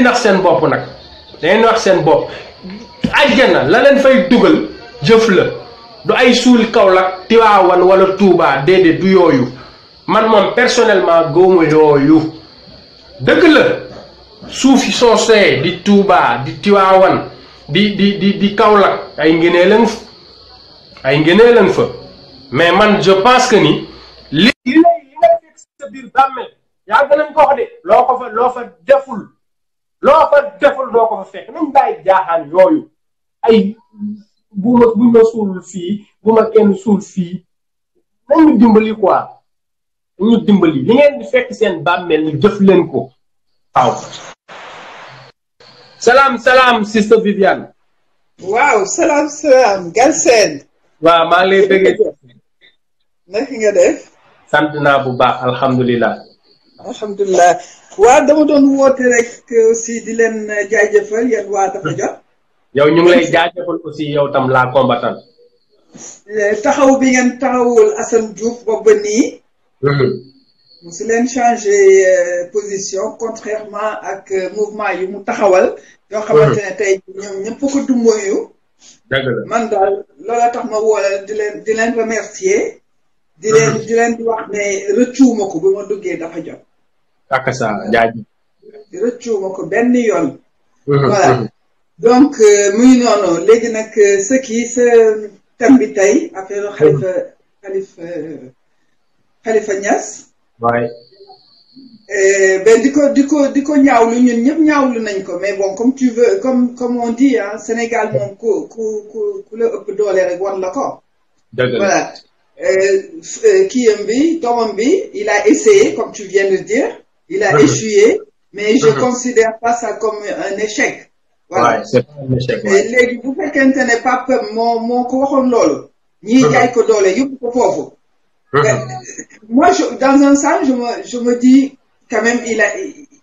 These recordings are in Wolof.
nax seen bopp nag dañuy nax seen bopp àjjana la leen fay dugal jëf la du ay suul Kaolack Tiwaawan wala Touba déedéet du yooyu man moom personnellement góomu yooyu dëgg la suuf yi soosee di Touba di Tiwaawan di Kaolack ay ngëneelan fa mais man je pense que ni li nga fekk sa biir bàmmeel yaa gën nañ ko wax de loo fa deful doo ko fa fekk nañ bàyyi jaaxaan yooyu ay bu ma suul fii bu ma kenn suul fii nañu dimbali quoi nañu dimbali li ngeen di fekk seen bàmmeel ni jëf leen ko waaw. salaam sister Viviane. waaw salaam Galsen. waaw maa ngi lay bëggee. naka nga def. sant naa bu baax alhamdulilah. alhamdulilah waaw dama doon woote rek aussi di leen jaajëfal yéen waa Dafa Jot. yow ñu ngi lay jaajëfal aussi yow tam la combattant. taxaw bi ngeen taxawul Assane Diouf boobu ba nii. musu leen changé position contrairement ak mouvement yu mu taxawal. yoo xamante ne tey ñoom ñëpp ko dummóoyu. dëgg la man daal loola tax ma woola di leen remercier. di leen di wax ne rëccuwuma ko ba ma duggee Dafa Jot. ak sa jaajëf. rëccuwuma ko benn yoon. voilà donc muy noonu léegi nag ce qui sa thème bi tey affaire Khalifa Niass. waay. ben di ko ñaawlu ñun ñëpp ñaawlu nañ ko mais bon comme tu veux comme on dit hein Sénégal moom ku la ëpp doole rek war la ko. dëgg la voilà kiyam bi doomam bi il a essayé comme tu viens de dire. il a échoué mais je considère pas ça comme un échec. voilà ouais, c'est pas un échec. léegi bu fekkente ne papa moo ko waxoon loolu. ñii jaay ko doole yóbbu ko foofu. moi dans un sens je me dis quand même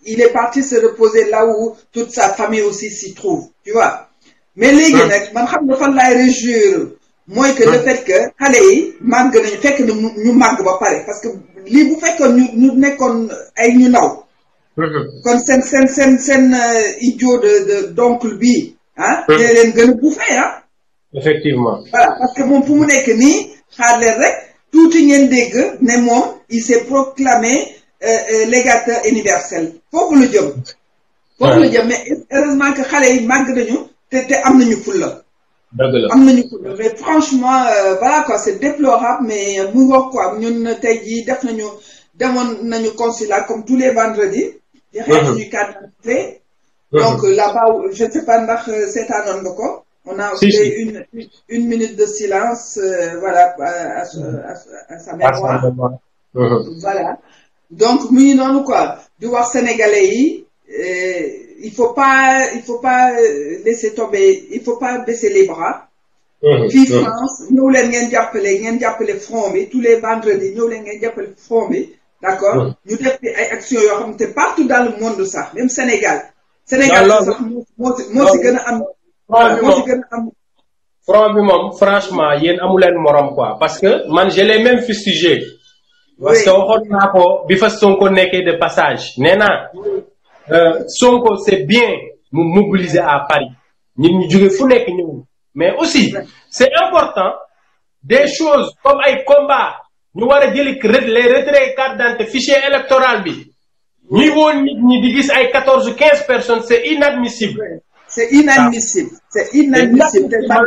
il est parti se reposer là où toute sa famille aussi s'y trouve tu vois. mais léegi nag man xam nga fan laay réjouir mooy que le fait que xale yi màgg nañu fekk na ñu màgg ba pare parce que lii bu fekkoon ñu nekkoon ay ñu ndaw. kon seen idiot de d'oncle bi ah. dina leen gën a bouffé ah. effectivement. voilà parce que moom fu mu nekk nii xaar leen rek tuuti ngeen dégg ne moom il s'est proclamé légateur universel foofu la jëm. foofu la jëm mais heureusement que xale yi màgg nañu te am nañu fulla. dëgg la am nañu fulla mais franchement voilà quoi c'est déplorable mais mu wax quoi ñun tey jii demoon nañu consulat comme tous les vendredis. di xeex suñu carte d'identité. donc là-bas je ne sais pas ndax seetaanoon nga ko. on a fait une minute de silence voilà à sa mémoire. voilà donc mu ngi noonu quoi di wax sénégalais yi il faut pas laisser tomber il faut pas baisser les bras. fii France ñëw leen ngeen jàppale front bi tous les vendredis ñëw leen ngeen jàppale front bi. d'accord ñu def ay actions yoo xam te partout dans le monde sax même Sénégal. Sénégal sax moo si gën a am. front bi moom franchement yéen amu leen morom quoi parce que man je l'ai même fustigé. parce que waxoon naa ko bi fa Sonko nekkee de passage nee naa Sonko c'est bien mu mobiliser à Paris nit ñi jóge fu nekk ñëw mais aussi c'est important des choses comme ay combat ñu war a jëli les retraits carte d'identité fichier électoral bi ñuy woon nit ñi di gis ay 14-15 personnes c'est inadmissible. c'est inadmissible. c'est inadmissible. man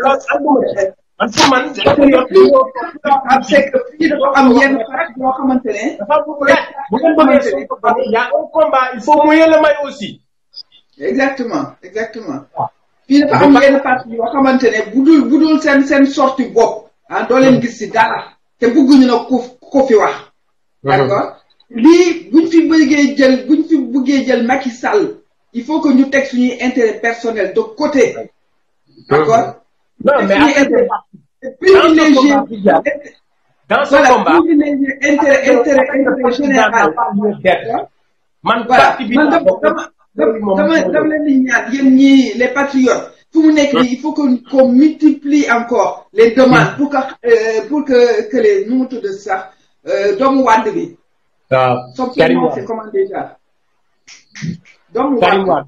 pour man. c'est que fii dafa am yenn parti yoo xamante ne. dafa bu ngeen bëggee y a un combat il faut mouiller le maillot aussi. exactement. fii dafa am yenn parti yoo xamante ne bu dul seen sorti bopp. ah doo leen gis ci dara. te bëgguñu na ko fi wax. d'accord lii buñ fi bëggee jël Macky Sall il faut que ñu teg suñuy intérêt personnel de côté. d'accord. non mais privilégier dans ce combat privilégier intérêt général. man parti bi dama leen di ñaan yéen ñii les patriotes fu mu nekk nii il faut qu'on multiplie encore les demandes pour que les nu mu tudd sax doomu Wade bi. waaw Karim Wade c'est comment déjà. doomu Wade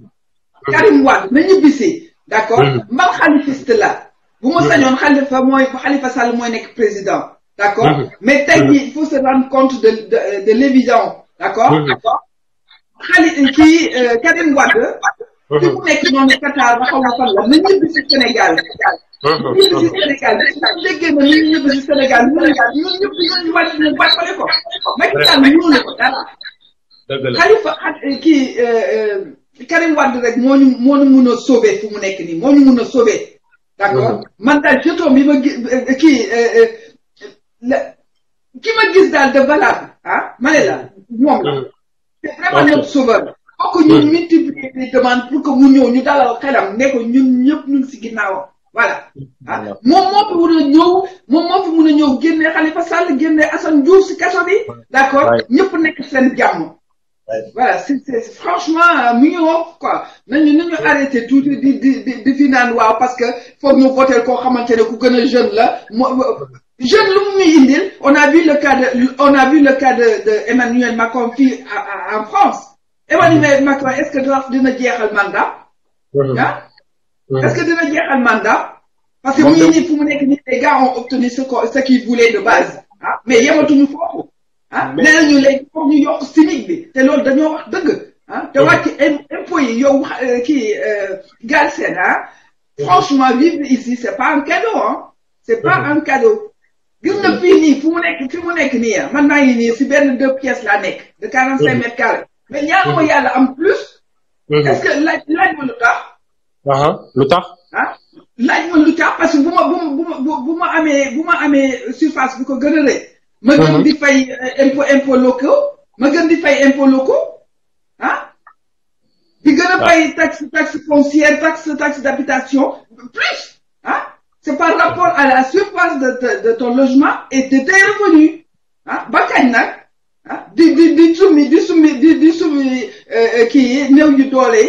Karim Wade na ñibbisi d'accord man xalifiste la bu ma sañoon Khalifa Sall mooy nekk président d'accord mais tey jii il faut se rendre compte de l'évident d'accord Karim Wade fi mu nekk noonu Qatar ba xaw ma fan la na ñibbisi Sénégal ñibbi si Sénégal déggee na ñu ñibbi si Sénégal ñun ñëpp ñu wàcc ñu bàppale ko Macky Sall mënul ko dara Khalifa Karim Wade rek moo ñu mun a sauver fu mu nekk nii moo ñu mun a sauver d'accord man daal jeton bi ma gis ki ma gis daal de valable ma ne la moom la c'est vraiment notre sauveur faut que ñu multiplier les demandes pour que mu ñëw ñu dalal xelam ne ko ñun ñëpp ñu ngi si ginnaawam voilà moom moo fi mun a ñëw moom moo fi mun a ñëw génne Khalifa Sall génne Assane Diouf si kaso bi d'accord ñëpp nekk seen jàmm voilà c'est franchement mi ngi woo quoi nañu arrêté tout di fi naan waaw parce que foog ñu voter koo xamante ne ku gën a jeune la jeune lu mu ñuy indil on a vu le cas de Emmanuel Macron fii en France Emmanuel Macron est-ce que dina jeexal mandat est-ce que dina jeexal mandat parce que mu ngi nii fu mu nekk nii les gars ont obtenu ce qu'ils voulaient de base mais yematuñu foofu nee nañu léegi foog ñu yokk SMIC bi te loolu dañoo wax dëgg te wàcc impôts yi yow Galsen franchement vivre ici c'est pas un cadeau c'est pas un cadeau gis nga fii nii fi mu nekk nii man maa ngi nii si benn 2 pièces laa nekk de 45 mètres carrés mais ñaanuma yàlla am plus est-ce que laaj ma lu tax lu tax laaj ma lu tax parce que bu ma amee surface bu ko gën a rëy ma gën di fay impôts locaux ma gën di fay impôts locaux di gën a fay taxe foncière taxe d'habitation plus c'est par rapport à la surface de ton logement et de tes revenus ba kañ nag di summi kii néew yu doole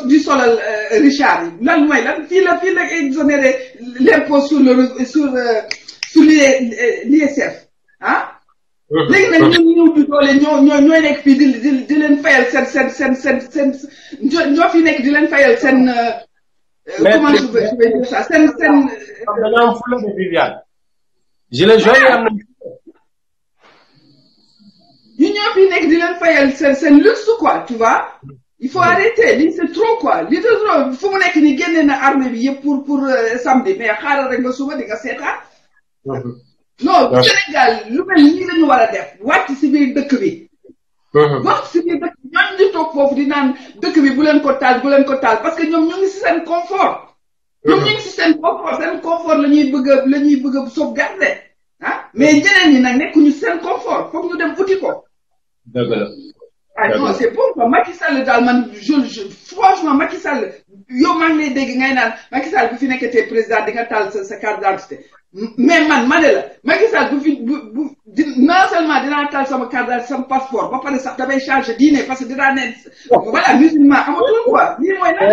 di solal Richard yi lan mooy lan fii la exonéré l'impôt sur l'ISF léegi nag ñun ñëw di doole ñooy nekk fii di leen fayal seen ñoo fi nekk di leen fayal seen comment je vais dire ça seen dañoo am fulla de Viviane gilet jaune am na ñu ñoo fi nekk di leen fayal seen luxe quoi tu vois il faut arrêter lii c'est trop quoi lii c'est trop fu mu nekk ni génne na armée bi yëpp pour samedi mais xaaral rek nga suba di nga seetaan non Sénégal lu mel nii lañu war a def wàcc si biir dëkk bi wàcc si biir dëkk bi ñoom ñu toog foofu di naan dëkk bi bu leen ko taal parce que ñoom ñu ngi si seen confort ñoom ñu ngi si seen confort la ñuy bëgg a sauvegarder mais ñeneen ñi nag nekkuñu seen confort foog ñu dem uti ko dëgg la non c'est bon quoi Macky Sall daal man franchement Macky Sall yow maa ngi lay dégg ngay naan Macky Sall bu fi nekkatee président di nga taal sa carte d'identité mais man ma ne la Macky Sall non seulement dinaa taal sama carte d'identité sama passeport ba pare sax damay changer diine parce que dinaa ne voilà musulman amatul quoi lii mooy nag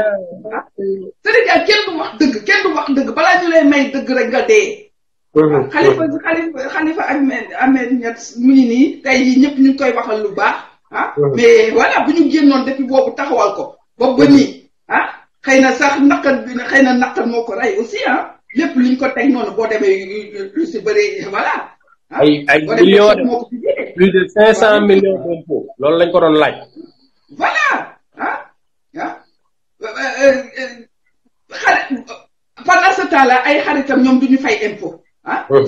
Sénégal kenn du wax dëgg balaa ñu lay may dëgg rek nga dee Khalifa Ahmed Niass mu ngi nii tey jii ñëpp ñu ngi koy waxal lu baax mais voilà bu ñu génnoon depuis boobu taxawal ko boobu ba nii xëy na sax naqar moo ko rey aussi lépp luñ ko teg noonu boo demee lu si bëri voilà ay millions plus de 500 millions d'impôts loolu lañ ko doon laaj voilà pendant ce temps-là ay xaritam ñoom duñu fay impôt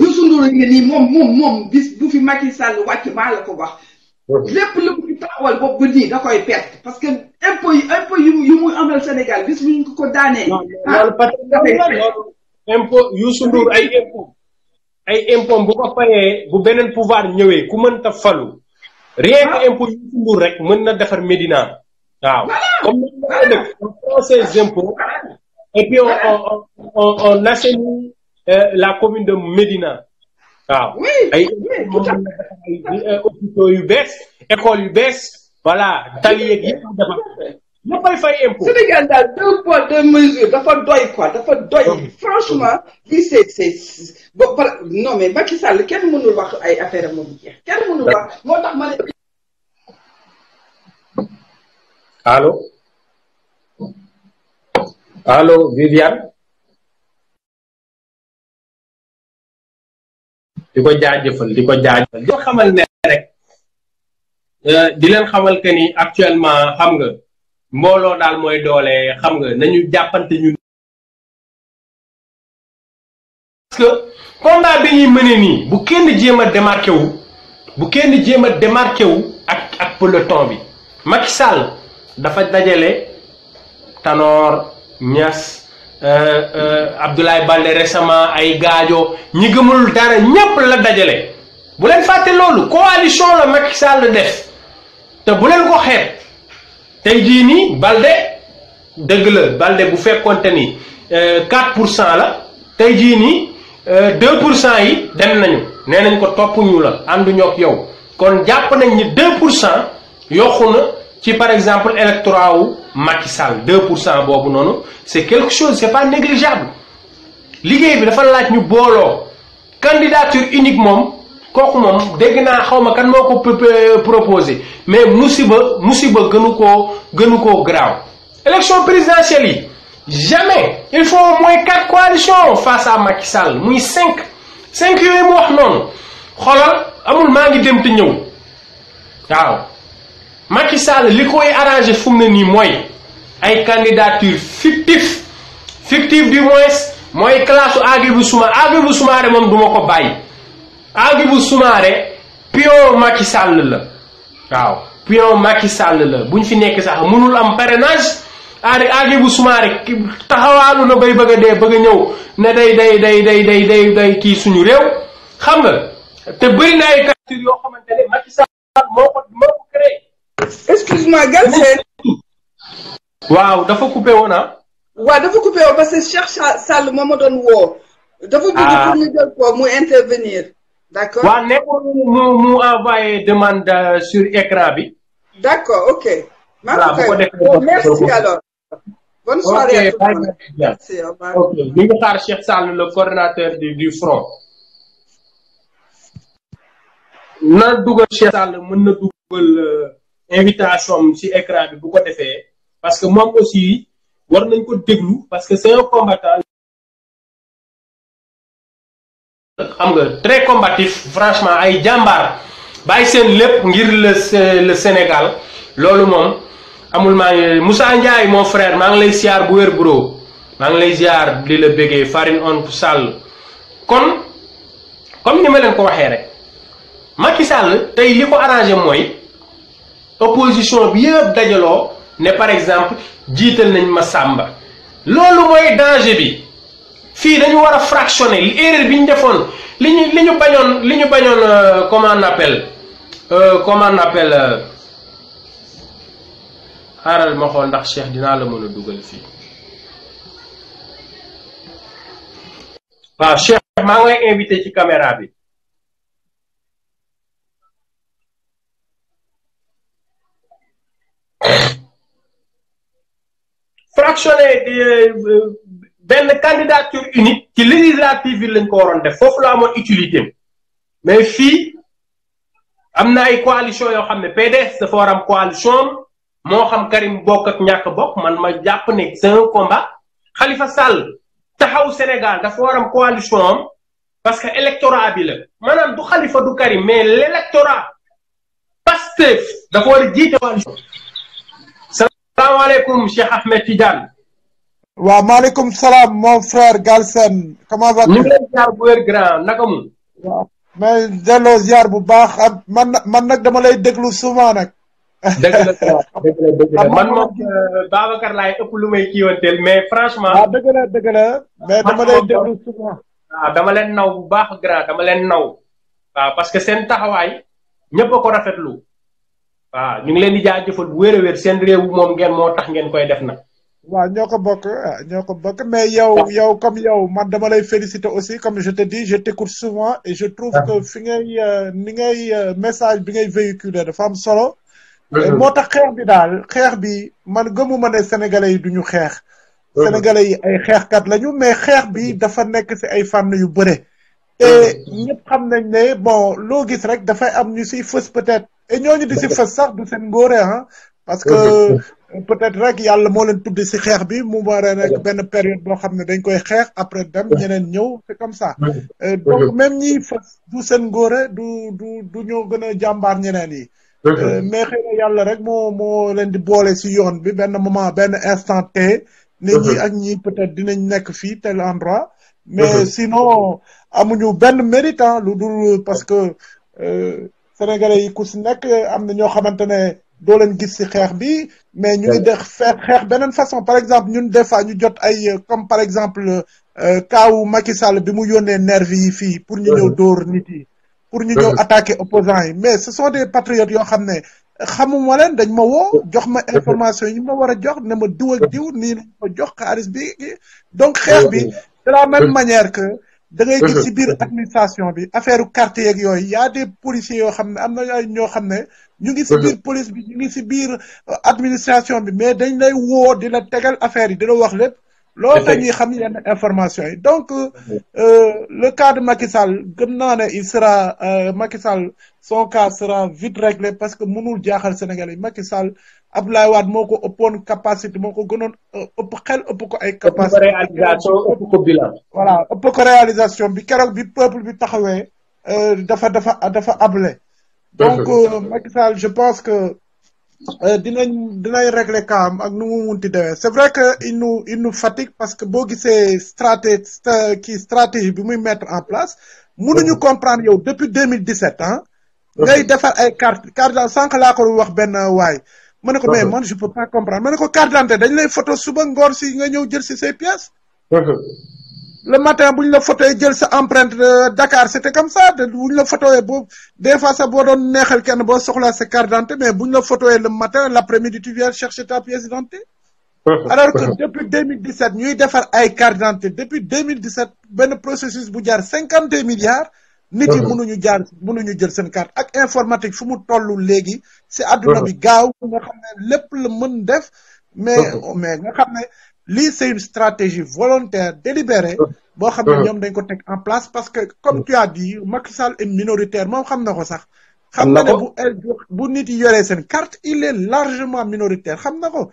Youssou Ndour ngi nii moom bis bu fi Macky Sall wàcc maa la ko wax lépp lu mu fi taxawal boobu ba nii da koy perte parce que impôt yu muy amal Sénégal bis bu ñu ko daanee loolu impôt Youssou Ndour ay impôt bu ko fayee bu beneen pouvoir ñëwee ku mënta falu rien que impôt Youssou Ndour rek mën na defar Médina waaw comme ni ma def on prend ces impôts et puis on assainit la commune de Médina waaw ay hôpitaux yu bees école yu bees voilà tali yeeg yëpp defar ñëppay fay impôt. Sénégal daal 2 poids 2 mesures dafa doy quoi dafa doy franchement lii c'est non mais Macky Sall kenn mënul wax ay affaire am moom jeex kenn mënul wax moo tax ma ne. allo. allo Viviane. di ko jaajëfal di ko jaajëfal. di ko xamal ne rek di leen xamal que ni actuellement xam nga mbooloo daal mooy doole xam nga nañu jàppante ñun. parce que combat bi ñuy mëne nii bu kenn jéem a démarqué wu bu kenn jéem a démarqué wu ak peloton bi. Macky Sall dafa dajale Tanor Niass Abdoulaye Baldé récemment ay gaajo ñi gëmul dara ñépp la dajale bu leen fàtte loolu coalition la Macky Sall def te bu leen ko xeeb tey jii nii Baldé dëgg la Baldé bu fekkonte ni 4% la tey jii nii 2% yi dem nañu nee nañ ko topp ñu la ànduñu ak yow kon jàpp nañ ni 2% yokku na ci par exemple électorat wu Macky Sall 2% boobu noonu c'est quelque chose c'est pas négligeable liggéey bi dafa laaj ñu booloo candidature unique moom kooku moom dégg naa xaw ma kan moo ko proposé mais musiba gënu koo graaw élection présidentielle yi jamais il faut au moins 4 coalitions face à Macky Sall muy 5 yooyu mu wax noonu xoolal amul maa ngi dem te ñëw waaw Macky Sall li koy arrangé fu mu ne nii mooy ay candidature fictive du moins mooy classe Hadjibou Soumaré moom duma ko bàyyi Hadjibou Soumaré pion Macky Sall la waaw pion Macky Sall la buñ fi nekk sax mënul am parrainage Hadjibou Soumaré taxawaalu na bay bëgg a dee bëgg a ñëw ne day kii suñu réew xam nga te bëri na ay candidature yoo xamante ne Macky Sall moo ko créé. Excuse-moi Galsen. waaw dafa coupé woon ah. waaw dafa coupé woon parce que Cheikh Sall moo ma doon woo. dafa bëgg pour ñu jël ko mu intervenir. d'accord waaw nekkul mu envoyé demande sur écran bi. d'accord ok. voilà bu ko defee merci alors. bonne soirée à tout le monde. Merci. ok ñu ngi xaar Cheikh Sall le coordinateur du front. na dugal Cheikh Sall mën na dugal invitation ci écran bi bu ko defee parce que moom aussi war nañ ko déglu parce que c'est un combattant xam nga très combatif franchement ay jàmbaar bàyyi seen lépp ngir le Sénégal loolu moom amul maa ngi Moussa Ndiaye mon frère maa ngi lay siyaar bu wér bro maa ngi lay siyaar di la béggee Farine on Sall kon comme ni ma leen ko waxee rek Macky Sall tey li ko arrangé mooy opposition bi yëpp dajaloo ne par exemple jiital nañ ma Samba loolu mooy danger bi fii dañu war a fractionner erreur bi ñu defoon li ñu bañoon comment on appelle xaaral ma xool ndax Cheikh dinaa la mën a dugal fii waaw Cheikh maa ngi lay invité ci caméra bi. fractionné benn candidature unique ci législative yi lañ ko waroon def foofu la amoon utilité mais fii am na ay coalition yoo xam ne PDS dafa war am coalition moo xam Karim bokk ak ñàkk bokk man ma jàpp ne c'est un combat Khalifa Sall taxaw Sénégal dafa war am coalition am parce que électorat bi la maanaam du Khalifa du Karim mais l'électorat Pastef dafa war a jiite coalition. salaamaaleykum Cheikh Ahmed Tidiane. waaw maaleykum salaam mon frère Galsen. comment vas-tu? ñu ngi lay ziar bu wér grand naka mu. waaw mais delloo ziar bu baax ak man nag dama lay déglu souvent nag. dëgg la man moom Babacar laay ëpp lu may kiiwanteel mais franchement. waaw dëgg la mais dama lay déglu souvent. waaw dama leen naw bu baax grand dama leen naw. waaw parce que seen taxawaay ñëpp a ko rafetlu. waaw ñu ngi leen di jaajëfal bu wér a wér seen réew moom ngeen moo tax ngeen koy def nag. waaw ñoo ko bokk mais yow comme yow man dama lay féliciter aussi comme je te dis je t'écoute souvent et je trouve que fi ngay ni ngay message bi ngay véhiculer dafa am solo. moo tax xeex bi man gëmuma ne sénégalais yi duñu xeex. sénégalais yi ay xeexkat lañu mais xeex bi dafa nekk ci ay fànn yu bëre. te ñëpp xam nañ ne bon loo gis rek dafay am ñu ciy fës peut-être et ñooñu di ci fës sax du seen ngóore parce que peut-être rek yàlla moo leen tudd si xeex bi mu war a nekk benn période boo xam ne dañ koy xeex après dem ñeneen ñëw c'est comme ça donc même ñi fas du seen ngóore du ñoo gën a jàmbaar ñeneen yi mais xëy na yàlla rek moo leen di boole si yoon bi benn moment benn instant T nit ñi ak ñi peut-être dinañ nekk fii tel endroit mais sinon amuñu benn mérite lu dul parce que sénégalais yi ku si nekk am na ñoo xamante ne doo leen gis ci xeex bi mais ñu ngi def xeex beneen façon par exemple ñun des fois ñu jot ay comme par exemple kaawu Macky Sall bi mu yónnee nervi yi fii pour ñu ñëw dóor nit yi pour ñu ñëw attaquer opposants yi mais ce sont des patriotes yoo xam ne xamuma leen dañ ma woo jox ma information yi ñu ma war a jox ne ma diw ak diw nii lañ ma jox xaalis bi donc xeex bi de la même manière que da ngay gis ci biir administration bi affaire carte yeeg yooyu y a des policiers yoo xam ne am na ay ñoo xam ne ñu ngi ci biir police bi ñu ngi ci biir administration bi mais dañ lay woo di la tegal affaire yi di la wax lépp loolu la ñuy xam yenn information yi donc le cas de Macky Sall gëm naa ne il sera Macky Sall son cas sera vite réglé parce que mënul jaaxal Sénégalais yi Macky Sall Abdoulaye Wade moo ko ëppoon capacité moo ko gënoon ëpp xel ëpp ko ay capacité réalisation ëpp ko bilan voilà ëpp ko réalisation bi keroog bi peuple bi taxawee dafa able donc Macky Sall je pense que dinañ régler kaam ak nu mu munti demee c'est vrai que il nous fatigue parce que boo gisee stratégie bi muy mettre en place mënuñu comprendre yow depuis 2017 ngay defar ay carte sànq laa ko wax benn waay ma ne ko mais man je peux pas comprendre ma ne ko carte d'identité dañ lay photo suba ngoor si nga ñëw jël si say pièces le matin bu ñu la photoé jël sa empreinte Dakar c'était comme ça te bu ñu la photoé boobu des fois sax boo doon neexal kenn boo soxlaa sa carte d'identité mais bu ñu la photoé le matin l'après-midi tu viens chercher ta pièce d'identité alors que depuis 2017 ñuy defar ay carte d'identité depuis 2017 benn processus bu jaar 52 milliards nit yi mënuñu jël seen carte ak informatique fu mu toll léegi si adduna bi gaaw nga xam ne lépp la mën def mais nga xam ne lii c'est une stratégie volontaire délibérée boo xam ne ñoom dañ ko teg en place parce que comme tu as dit Macky Sall est minoritaire moom xam na ko sax xam na ne bu nit yi yoree seen carte il est largement minoritaire xam na ko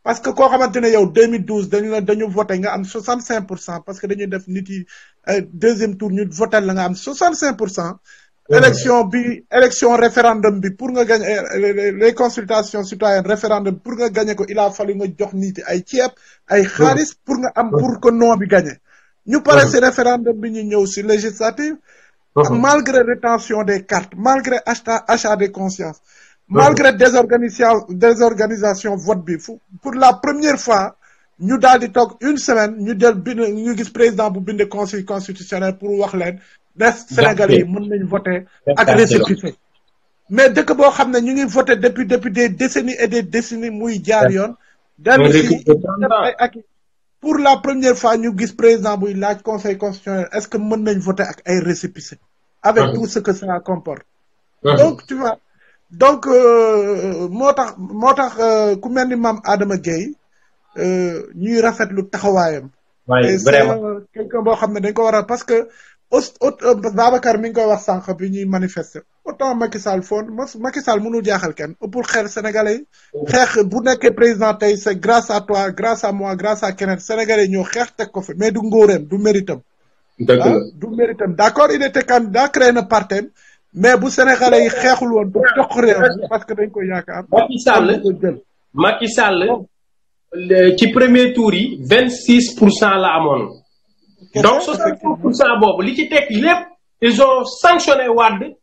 parce que koo xamante ne yow 2012 dañu voté nga am 65% parce que dañuy def nit yi deuxième tour ñu voté la nga am 65%. élection référendum bi pour nga gagner les consultations citoyennes référendum pour nga gagner ko il a fallu nga jox nit yi ay ceeb ay xaalis pour nga am pour que non bi gagner ñu pare ci référendum bi ñu ñëw ci législative malgré rétention des cartes malgré achat des consciences malgré désorganisation vote bi pour la première fois ñu daal di toog une semaine ñu gis président bu bind conseil constitutionnel pour wax leen des Sénégalais yi mën nañ voter ak récépissé mais dëkk boo xam ne ñu ngi voter depuis des décennies et des décennies muy jaar yoon dellu si ak pour la première fois ñu gis président buy laaj conseil constitutionnel est-ce que mën nañ voter ak ay récépissé avec tout ce que cela comporte donc tu vois donc moo tax ku mel ni Mame Adama Gueye ñuy rafetlu taxawaayam et c'est quelqu'un boo xam ne dañ ko war a parce que Babacar mi ngi koy wax sànq bi ñuy manifester autant Macky Sall Macky Sall mënul jaaxal kenn ëppul xel Sénégalais yi xeex bu nekkee président tey c'est grâce à toi grâce à moi grâce à keneen Sénégalais ñoo xeex teg ko fi mais du ngóoreem du méritam du méritam d'accord il était candidat créé na partem mais bu Sénégalais yi xeexul woon bu jox réew parce que dañ koy yaakaar Macky Sall ci premier tour yi 26% la amoon donc 65% boobu li ci teg lépp ils ont sanctionné Wade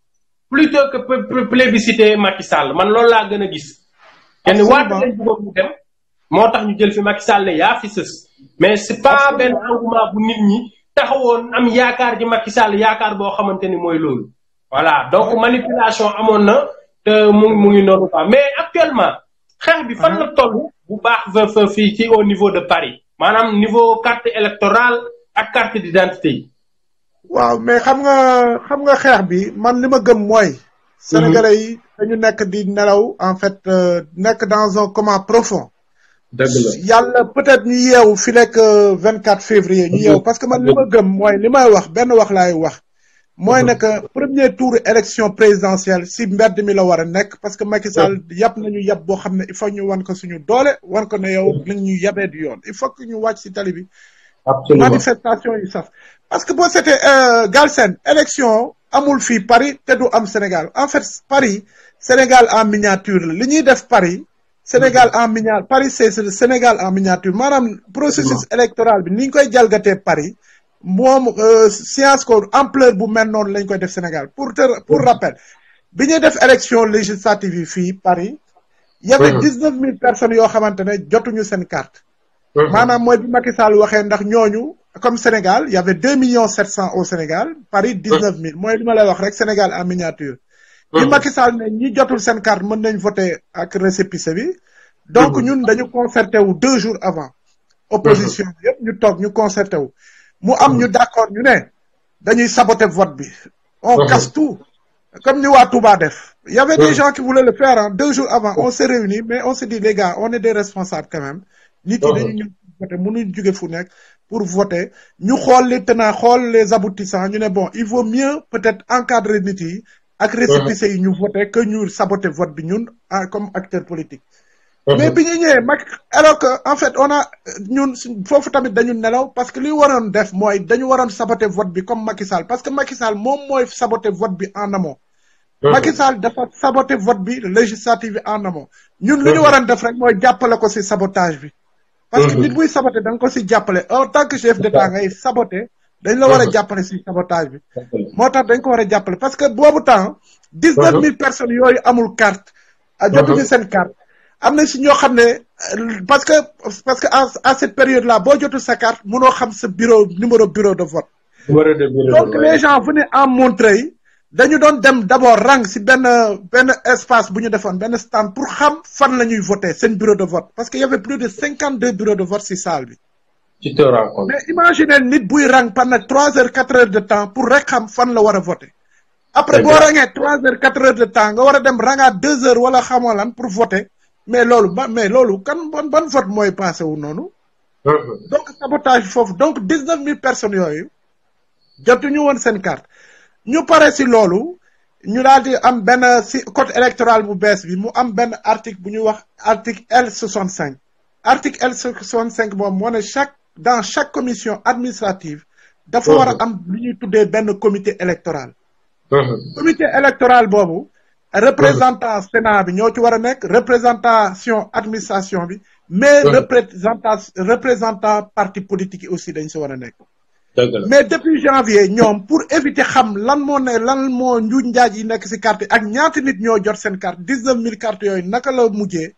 plutôt que plébisciter Macky Sall man loolu laa gën a gis kenn Wade lañ bëggoon mu dem moo tax ñu jël fi Macky Sall ne yaa fi sës mais c'est pas benn engouement bu nit ñi taxawoon am yaakaar ji Macky Sall yaakaar boo xamante ni mooy loolu voilà donc manipulation amoon na te mu ngi noonu quoi mais actuellement xeex bi fan la toll bu baax fa fii ci au niveau de Paris maanaam niveau carte électorale ak carte d'identité yi. waaw mais xam nga xeex bi man li ma gëm mooy. Sénégalais yi dañu nekk di nelaw en fait nekk dans un coma profond. dëgg la yàlla peut-être ñu yeewu fi nekk 24 février ñu yeewu parce que man li ma gëm mooy li may wax benn wax laay wax mooy ne que premier tour élection présidentielle si mbedd mi la war a nekk parce que Macky Sall yàpp nañu yàpp boo xam ne il faut ñu wan ko suñu doole wan ko ne yow nañ ñu yabee du yoon il faut que ñu wàcc si tali bi. absolument manifestation yu saf parce que boo seetee Galsen élection amul fii Paris te du am Sénégal en fait Paris Sénégal en miniature la li ñuy def Paris Sénégal en miniature Paris c'est le Sénégal en miniature maanaam processus électoral bi ni ñu koy jalgatee Paris moom science ko ampleur bu mel noonu lañ koy def Sénégal pour rappel bi ñuy def élection législative yi fii Paris y avait 19 000 personnes yoo xamante ne jotuñu seen carte maanaam mooy bi Macky Sall waxee ndax ñooñu comme Sénégal y avait 2 700 000 au Sénégal Paris 19 000 mooy li ma lay wax rek Sénégal en miniature bi Macky Sall ne ñi jotul seen carte mën nañ voter ak récépissé bi donc ñun dañu concerté wu 2 jours avant opposition bi yëpp ñu toog ñu concerté wu mu am ñu d'accord ñu ne dañuy saboter vote bi on casse tout comme ni waa Touba def il y avait des gens qui voulaient le faire hein 2 jours avant on s'est réunis mais on s'est dit les gars on est des responsables quand même nit yi dañu ñëw voter mënuñ jóge fu nekk pour voter ñu xool les tenants xool les aboutissants ñu ne bon il vaut mieux peut-être encadrer nit yi ak récépissé yi ñu voter que ñu saboter vote bi ñun comme acteur politique mais bi ñu ñëwee mag alors que en fait on a ñun foofu tamit dañu nelaw parce que li waroon def mooy dañu waroon saboter vote bi comme Macky Sall parce que Macky Sall moom mooy saboter vote bi en amont Macky Sall dafa saboter vote bi législative bi en amont ñun lu ñu waroon def rek mooy jàppale ko ci sabotage bi parce que nit buy saboter da nga ko ci jàppale en tant que chef d'État ngay saboter dañ la war a jàppale ci sabotage bi moo tax dañ ko war a jàppale parce que boobu temps 19 000 personnes yooyu amul carte jotuñu seen carte am na si ñoo xam ne parce que à cette période là boo jotul sa carte mënoo xam sa numéro bureau de vote donc les gens venaient en Montreuil dañu doon dem d'abord rang si benn espace bu ñu defoon benn stand pour xam fan la ñuy voter seen bureau de vote parce que y avait plus de 52 bureaux de vote si salle bi tu te rends compte mais imaginez nit buy rang pendant 3 heures 4 heures de temps pour rek xam fan la war a voter après boo rangee 3 heures 4 heures de temps nga war a dem rangaat 2 heures wala xamoo lan pour voter mais loolu kan ban vote mooy passé wu noonu donc sabotage foofu donc 19 000 personnes yooyu jotuñu woon seen carte ñu pare si loolu ñu daal di am benn si code électoral bu bees bi mu am benn article bu ñuy wax article L65 article L65 boobu moo ne dans chaque commission administrative dafa war a am lu ñuy tuddee benn comité électoral comité électoral boobu représentant Sénat bi ñoo ci war a nekk représentation administration bi mais représentant parti politique yi aussi dañ si war a nekk mais depuis janvier ñoom pour éviter xam lan moo njuuj njaaj yi nekk si carte yi ak ñaata nit ñoo jot seen carte 19 000 cartes yooyu naka la mujjee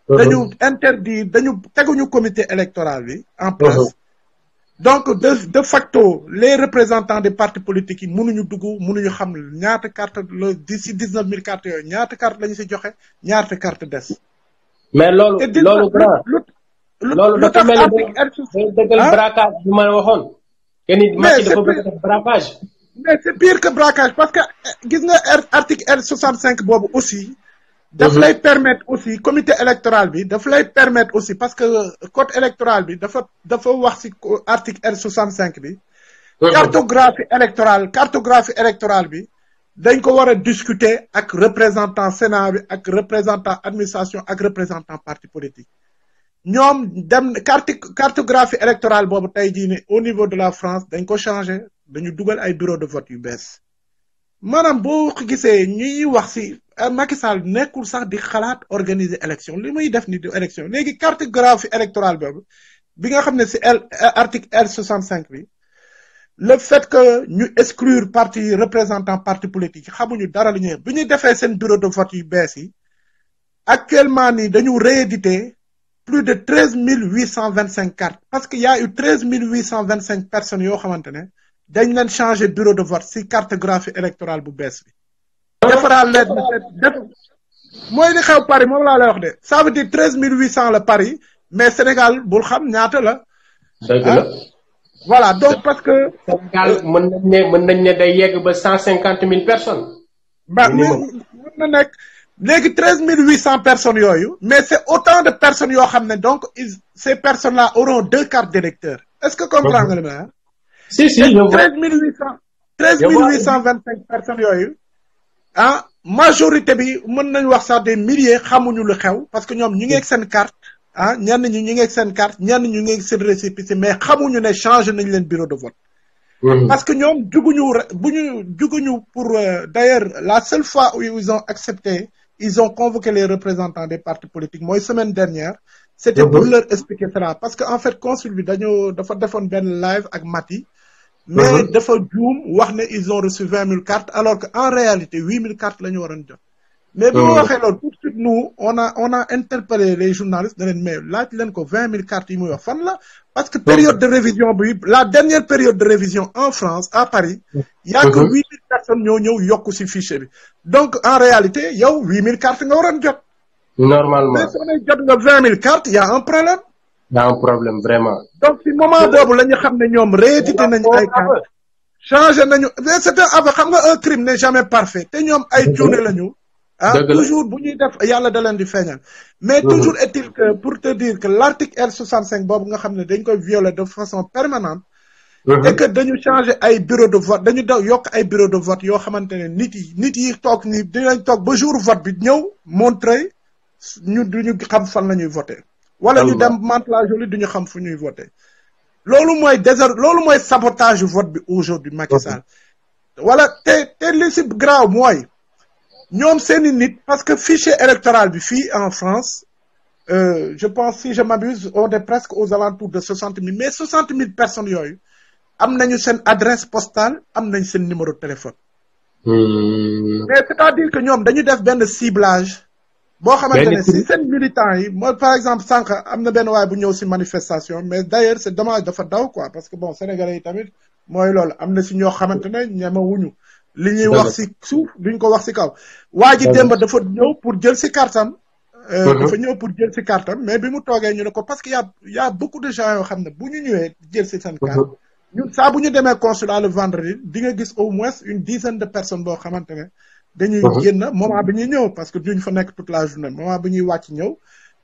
dañu interdit dañu teguñu comité électoral bi en place donc de facto les représentants des partis politiques yi mënuñu xam ñaata carte la d'ici 19 000 cartes yooyu ñaata carte lañu si joxe ñaata carte des mais loolu dafa mel ni dëggal braquage bi ma waxoon kenn Macky dafa bëgg def braquage mais c'est pire que braquage parce que gis nga article L65 boobu aussi daf lay permettre aussi comité électoral bi daf lay permettre aussi parce que code électoral bi dafa wax ci article L65 bi cartographie électorale bi dañ ko war a discuter ak représentant Sénat bi ak représentant administration ak représentant parti politique ñoom dem cartographie électorale boobu tey jii ni au niveau de la France dañ ko changer dañu dugal ay bureau de vote yu bees maanaam boo gisee ñuy wax ci Macky Sall nekkul sax di xalaat organiser élection li muy def ni di élection léegi cartographie électorale boobu bi nga xam ne ci article L65 bi le fait que ñu exclure parti représentant parti politique xamuñu dara li ñuy bi ñuy defee seen bureau de vote yu bees yi actuellement nii dañu rééditer plus de 13 825 cartes parce que y a eu 13 825 personnes yoo xamante ne dañ leen changer bureau de vote ci cartographie électorale bu bees bi defaraat leen mooy li xew Paris moom laa lay wax de ça veut dire 13 800 la Paris mais Sénégal bul xam ñaata la dëgg la voilà donc parce que Sénégal mën nañ ne day yegg ba 150 000 personnes mën na nekk léegi 13 800 personnes yooyu mais c'est autant de personnes yoo xam ne donc ces personnes là auront 2 cartes d'électeur est-ce que comprendre nga li ma si 13 800 13825 personnes yooyu ah majorité bi mën nañ wax sax des milliers xamuñu lu xew parce que ñoom ñu ngi ak seen carte ah ñenn ñi ñu ngi ak seen carte ñenn ñu ngi ak seen récépissé mais xamuñu ne changé nañ leen bureau de vote. Parce que ñoom juguñu pour d'ailleurs la seule fois où ils ont accepté ils ont convoqué les représentants des partis politiques mooy semaine dernière. C'était pour leur expliquer cela parce que en fait consul bi dafa defoon benn live ak Mati. mais dafa juum wax ne ils ont reçu 20 000 cartes alors que en réalité 8 000 cartes la ñu waroon jot. mais bi mu waxee loolu tout de suite nous on a interpellé les journalistes ne leen mais laaj leen ko 20 000 cartes yi muy wax fan la. parce que période de révision bi la dernière période de révision en France à Paris. y a que 8 000 personnes ñoo ñëw yokku ci fichier bi. donc en réalité yow 8 000 cartes nga waroon jot. normalement mais soo nee jot nga 20 000 cartes y a un problème. y a un problème vraiment. donc ci moment boobu la ñu xam ne ñoom réédité nañu ay cartes changé nañu mais c'est un aveu xam nga un crime n'est jamais parfait te ñoom ay cuune lañu. ah toujours bu ñuy def yàlla da leen di feeñal. mais toujours est-il que pour te dire que l'article L65 boobu nga xam ne dañ koy violer de façon permanente. et que dañu changer ay bureau de vote dañu yokk ay bureau de vote yoo xamante ne nit yi toog ni dinañ toog ba jour vote bi ñëw montrer ñu duñu xam fan la ñuy voter. wala ñu dem Mantes-la-Jolie duñu xam fu ñuy voter. loolu mooy sabotage vote bi aujourd'hui Macky Sall. wala te li si grave mooy. ñoom seeni nit parce que fichier électoral bi fii en France je pense si je m'abuse on est presque aux alentours de 60 000 mais 60 000 personnes yooyu am nañu seen adresse postale am nañ seen numéro de téléphone. mais c'est-à-dire que ñoom dañu def benn ciblage. boo xamante ne si seen militants yi mooy par exemple sànq am na benn waay bu ñëw si manifestation mais d'ailleurs c'est dommage dafa daw quoi parce que bon sénégalais yi tamit mooy loolu am na si ñoo xamante ne ñemewuñu li ñuy wax ci suuf duñ ko wax ci kaw. waa ji démb dafa ñëw pour jël ci kartam. dafa ñëw pour jël ci kartam mais bi mu toogee ñu ne ko parce que y a beaucoup de gens yoo xam ne bu ñu ñëwee jël ci seen carte. ñun saa bu ñu demee consulat le vendredi di nga gis au moins une dizaine de personnes boo xamante ne. dañuy génn moment bi ñuy ñëw parce que duñ fa nekk toute la journée moment bi ñuy wàcc ñëw.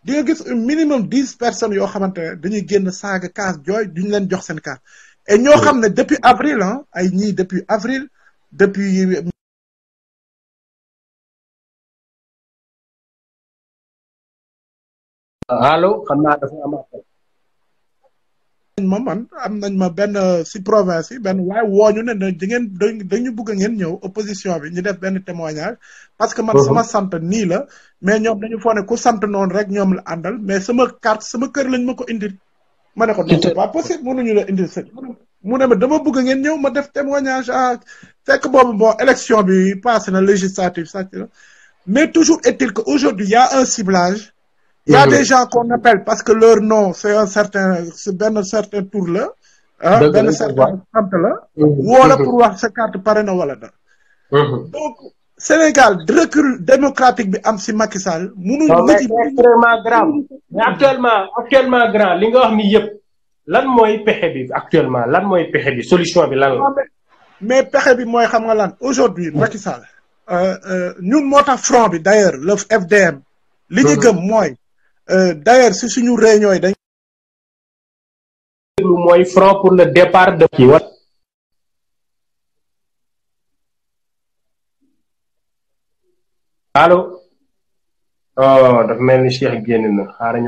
di nga gis un minimum 10 personnes yoo xamante ne dañuy génn saaga kaas jooy duñ leen jox seen carte. et ñoo xam ne depuis avril ah ay ñii depuis avril. depuis allo xam naa dafa am man am nañ ma benn ci province yi benn waaye wooñu ne dañu bëgg ngeen ñëw opposition bi ñu def benn témoignage parce que man sama sant nii la mais ñoom dañu foog ne ku sant noonu rek ñoom la àndal mais sama carte sama kër lañ ma ko indil ma ne ko non c'est pas possible mënuñu la indil sa mu ne ma dama bëgg ngeen ñëw ma def témoignage fekk boobu bon élection bi passé na législative sàcc la mais toujours est-il que aujourd'hui il y a un ciblage. Il y a des gens qu'on appelle parce que leur nom c'est benn certain tour la. benn certain sant la. wala pour wax sa carte pare na wala da. donc Sénégal recul démocratique bi am ci Macky Sall. c'est extrêmement grave. mais actuellement grand li nga wax ni yëpp. lan mooy pexe bi actuellement lan mooy pexe bi solution bi lan la. mais pexe bi mooy xam nga lan aujourd'hui Macky Sall. ñun moo tax front bi d'ailleurs le FDM. li ñu gëm mooy. d'ailleurs si suñu réunion yi dañ. mooy front pour le départ de kii wa. allo. oh dafa mel ni Cheikh génn na xaaral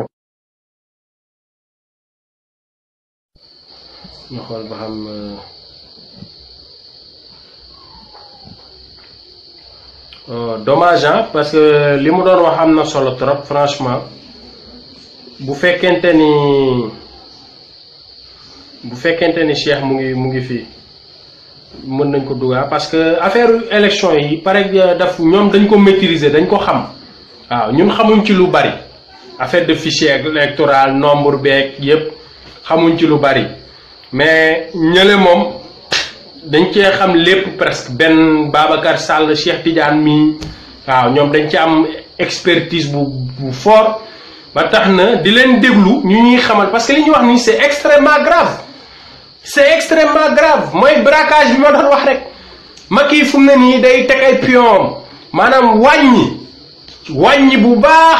ñu xool ba xam. dommage parce que li mu doon wax am na solo trop franchement. bu fekkente ni Cheikh mu ngi fii mën nañ ko dugal parce que affaire élection yi pare daf ñoom dañ ko maîtriser dañ ko xam waaw ñun xamuñ ci lu bari affaire de fichier électoral nombre beeg yépp xamuñ ci lu bari mais ñële moom dañ cee xam lépp presque benn Babacar Sall Cheikh Tidiane mi waaw ñoom dañ ci am expertise bu fort. ba tax na di leen déglu ñu ñuy xamal parce que li ñuy wax nii c'est extrêmement grave mooy braquage bi ma doon wax rek Macky fu mu ne nii day teg ay pion maanaam wàññi bu baax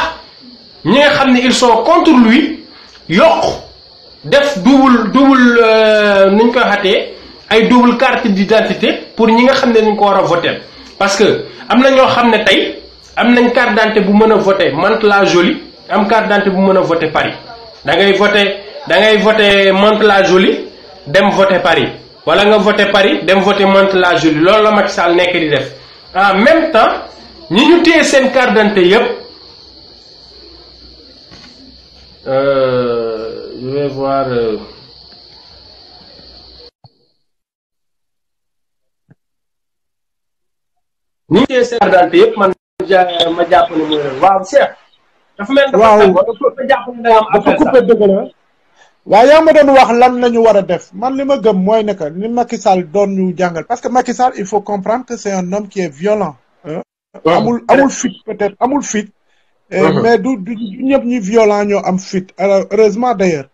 ñi nga xam ne ils sont contre lui yokk def double nuñ koy xatee ay double carte d'identité pour ñi nga xam ne dañ ko war a voter parce que am na ñoo xam ne tey am nañ carte d'identité bu mën a voter Mantes-la-Jolie am carte d'identité bu mën a voter Paris da ngay voter Mantes-la-Jolie dem voter Paris wala nga voter Paris dem voter Mantes-la-Jolie loolu la Macky Sall nekk di def en même temps ñi ñu téye seen carte d'identité yépp je vais voir ñi ñu téye seen carte d'identité yépp man ma jàpp ne mooy waaw Cheikh dafa mel dafa jàpp ne da nga am dafa coupé dëgg la waaye yaa ma doon wax lan la ñu war a def man li ma gëm mooy ne que ni Macky Sall doon ñu jàngal parce que Macky Sall il faut comprendre que c'est un homme qui est violent amul fit peut-être amul fit mais du ñëpp ñi violent ñoo am fit alors heureusement d'ailleurs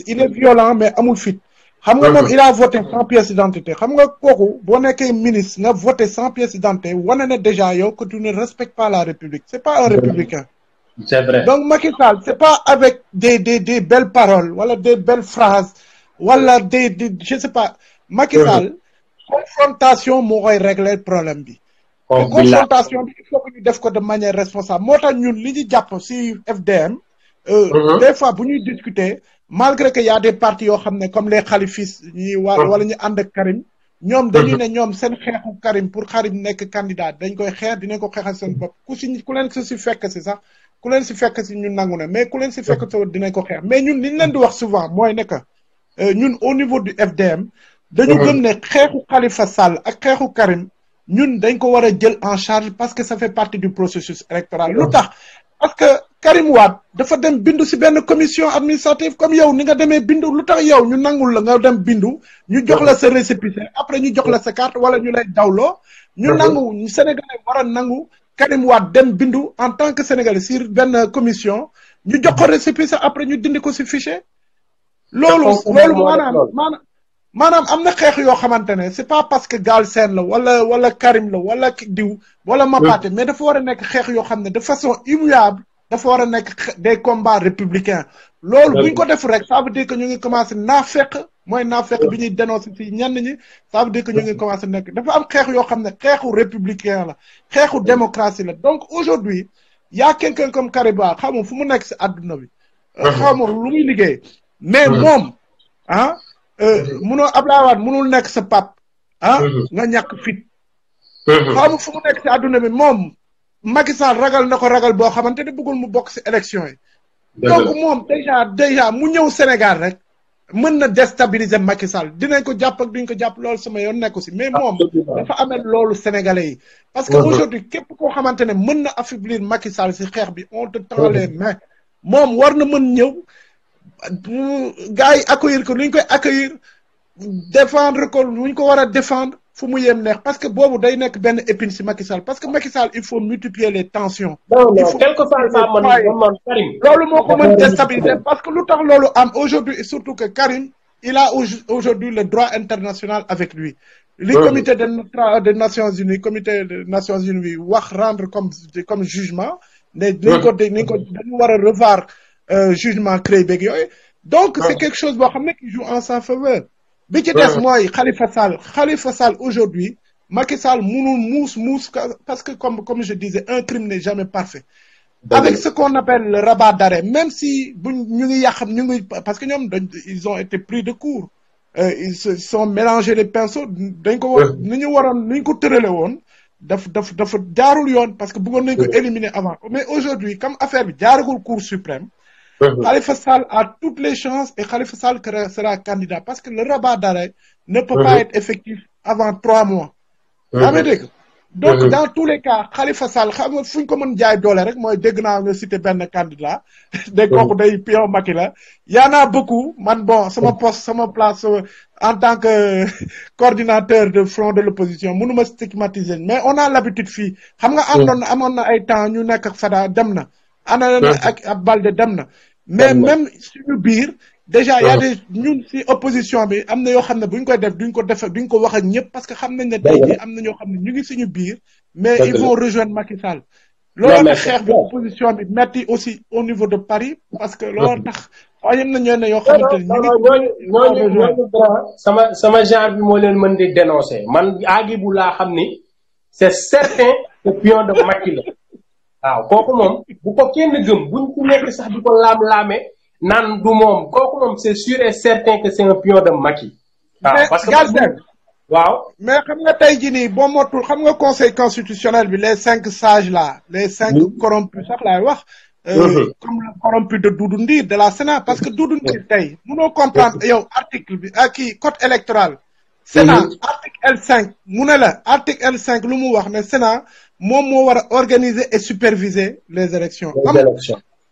il est violent mais amul fit xam nga moom il a voté sans pièce d'identité xam nga kooku boo nekkee ministre nga voté sans pièce d'identité wane ne déjà yow que tu ne respectes pas la République c'est pas un républicain. C'est vrai. Donc Macky Sall c'est pas avec des belles paroles wala des belles phrases wala des je sais pas Macky Sall confrontation moo koy régler problème bi. Confrontation bi il faut que ñu def ko de manière responsable moo tax ñun li ñu jàpp ci FDM. Des fois bu ñuy discuter malgré que y a des partis yoo xam ne comme les khalifistes ñi wala ñu ànd ak Karim ñoom dañu ne ñoom seen xeexu Karim pour Karim nekk candidat dañ koy xeex dinañ ko xeexal seen bopp ku leen si fekk si sax ku leen si fekk si ñun nangu na mais ku leen si fekk si dinañ ko xeex mais ñun li ñu leen di wax souvent mooy ne que ñun au niveau du FDM dañu gëm ne xeexu Khalifa Sall ak xeexu Karim ñun dañ ko war a jël en charge parce que ça fait partie du processus électoral lu tax parce que Karim Wade dafa dem bindu ci benn commission administrative comme yow ni nga demee bindu lu tax yow ñu nangul la nga dem bindu ñu jox la sa récépissé après ñu jox la sa carte wala ñu lay dawloo ñu nangu Sénégalais war a nangu Karim Wade dem bindu en tant que Sénégalais sur benn commission ñu jox ko récépissé après ñu dindi ko ci fichier loolu maanaam am na xeex yoo xamante ne c'est pas parce que Galsen la wala Karim la wala diw wala Mapaté mais dafa war a nekk xeex yoo xam ne de façon immuable dafa war a nekk des combats républicains loolu bu ñu ko def rek ça veut dire que ñu ngi commencé naafeq mooy naafeq bi ñuy dénoncer ci ñenn ñi ça veut dire que ñu ngi commencé nekk dafa am xeex yoo xam ne xeexu républicain la xeexu démocratie la donc aujourd'hui y a quelqu'un comme Karim Wade xaw ma fu mu nekk ci àdduna bi xaw ma lu muy liggéey mais moom munoo Abdoulaye Wade munul nekk sa pap nga ñàkk fit xaw ma fu mu nekk ci àdduna bi moom Macky Sall ragal na ko ragal boo xamante ne bëggul mu bokk ci élection yi donc moom déjà mu ñëw Sénégal rek mën na déstabiliser Macky Sall dinañ ko jàpp ak duñ ko jàpp loolu sama yoon nekku ci mais moom dafa amee loolu Sénégalais yi parce que aujourd'hui képp koo xamante ne mën na affaiblir Macky Sall ci xeex bi on te tend les mains moom war na mën ñëw gars yi accueillir ko lu ñu koy accueillir défendre ko lu ñu ko war a défendre fu mu yem neex parce que boobu day nekk benn épine ci Macky Sall parce que Macky Sall il faut multiplier les tensions. il faut loolu moo ko mën déstabiliser parce que lu tax loolu am aujourd'hui et surtout que Karim il a aujourd'hui le droit international avec lui. li comité des Nations Unies bi wax rendre comme jugement ne dañu war a revoir jugement CREI beeg yooyu donc c'est quelque chose boo xam ne qui joue en sa faveur bi ci des mooy Khalifa Sall aujourd'hui Macky Sall munul muus parce que comme je disais un crime n'est jamais parfait avec ce qu'on appelle le rabat d'arrêt même si ñu ngi parce que ñoom ils ont été pris de court ils se sont mélangés les pinceaux dañ ko ni ñu ko tërale woon dafa jaarul yoon parce que bëggoon nañ ko éliminer avant mais aujourd'hui comme affaire bi jaaragul Cour suprême Khalifa Sall a toutes les chances et Khalifa Sall sera candidat parce que le rabat d'arrêt ne peut pas être effectif avant 3 mois. yaa ngi dégg donc dans tous les cas Khalifa Sall xam nga fu ñu ko mën jaay doole rek mooy dégg naa nga cité benn candidat dégg kooku day pion Macky la y en a beaucoup man bon sama place en tant que coordinateur de front de l'opposition mënuma stigmatiser mais on a l'habitude fii xam nga amoon na ay temps ñu nekk ak Fada dem na ana ak Balde dem na mais même suñu biir déjà y a des ñun ci opposition bi am na yoo xam ne buñ koy def duñ ko wax ak ñëpp parce que xam nañ ne tey jii am na ñoo xam ne ñu ngi suñu biir mais ils vont rejoindre Macky Sall looloo tax xeex bi opposition bi metti aussi au niveau de Paris parce que looloo tax waaye na ñoo ne yoo xamante ni ñooñu sama genre bi moo leen mën di dénoncer man Agibou laa xam ni c'est certain que pion de Macky la waaw kooku moom bu ko kenn gëm buñ ku nekk sax di ko laam-laame naan du moom kooku moom c'est sûr et certain que c'est un pion de Macky waaw parce que waaw mais xam nga tey jii nii boo motul xam nga conseil constitutionnel bi les 5 sages là les 5 corrompus sax laay wax comme le corrompu de Doudou Ndir de la Sénat parce que Doudou Ndir tey mënoo comprendre yow article bi kii code électoral Sénat article L5 mu ne la article L5 lu mu wax ne Sénat moom moo war a organiser et superviser les élections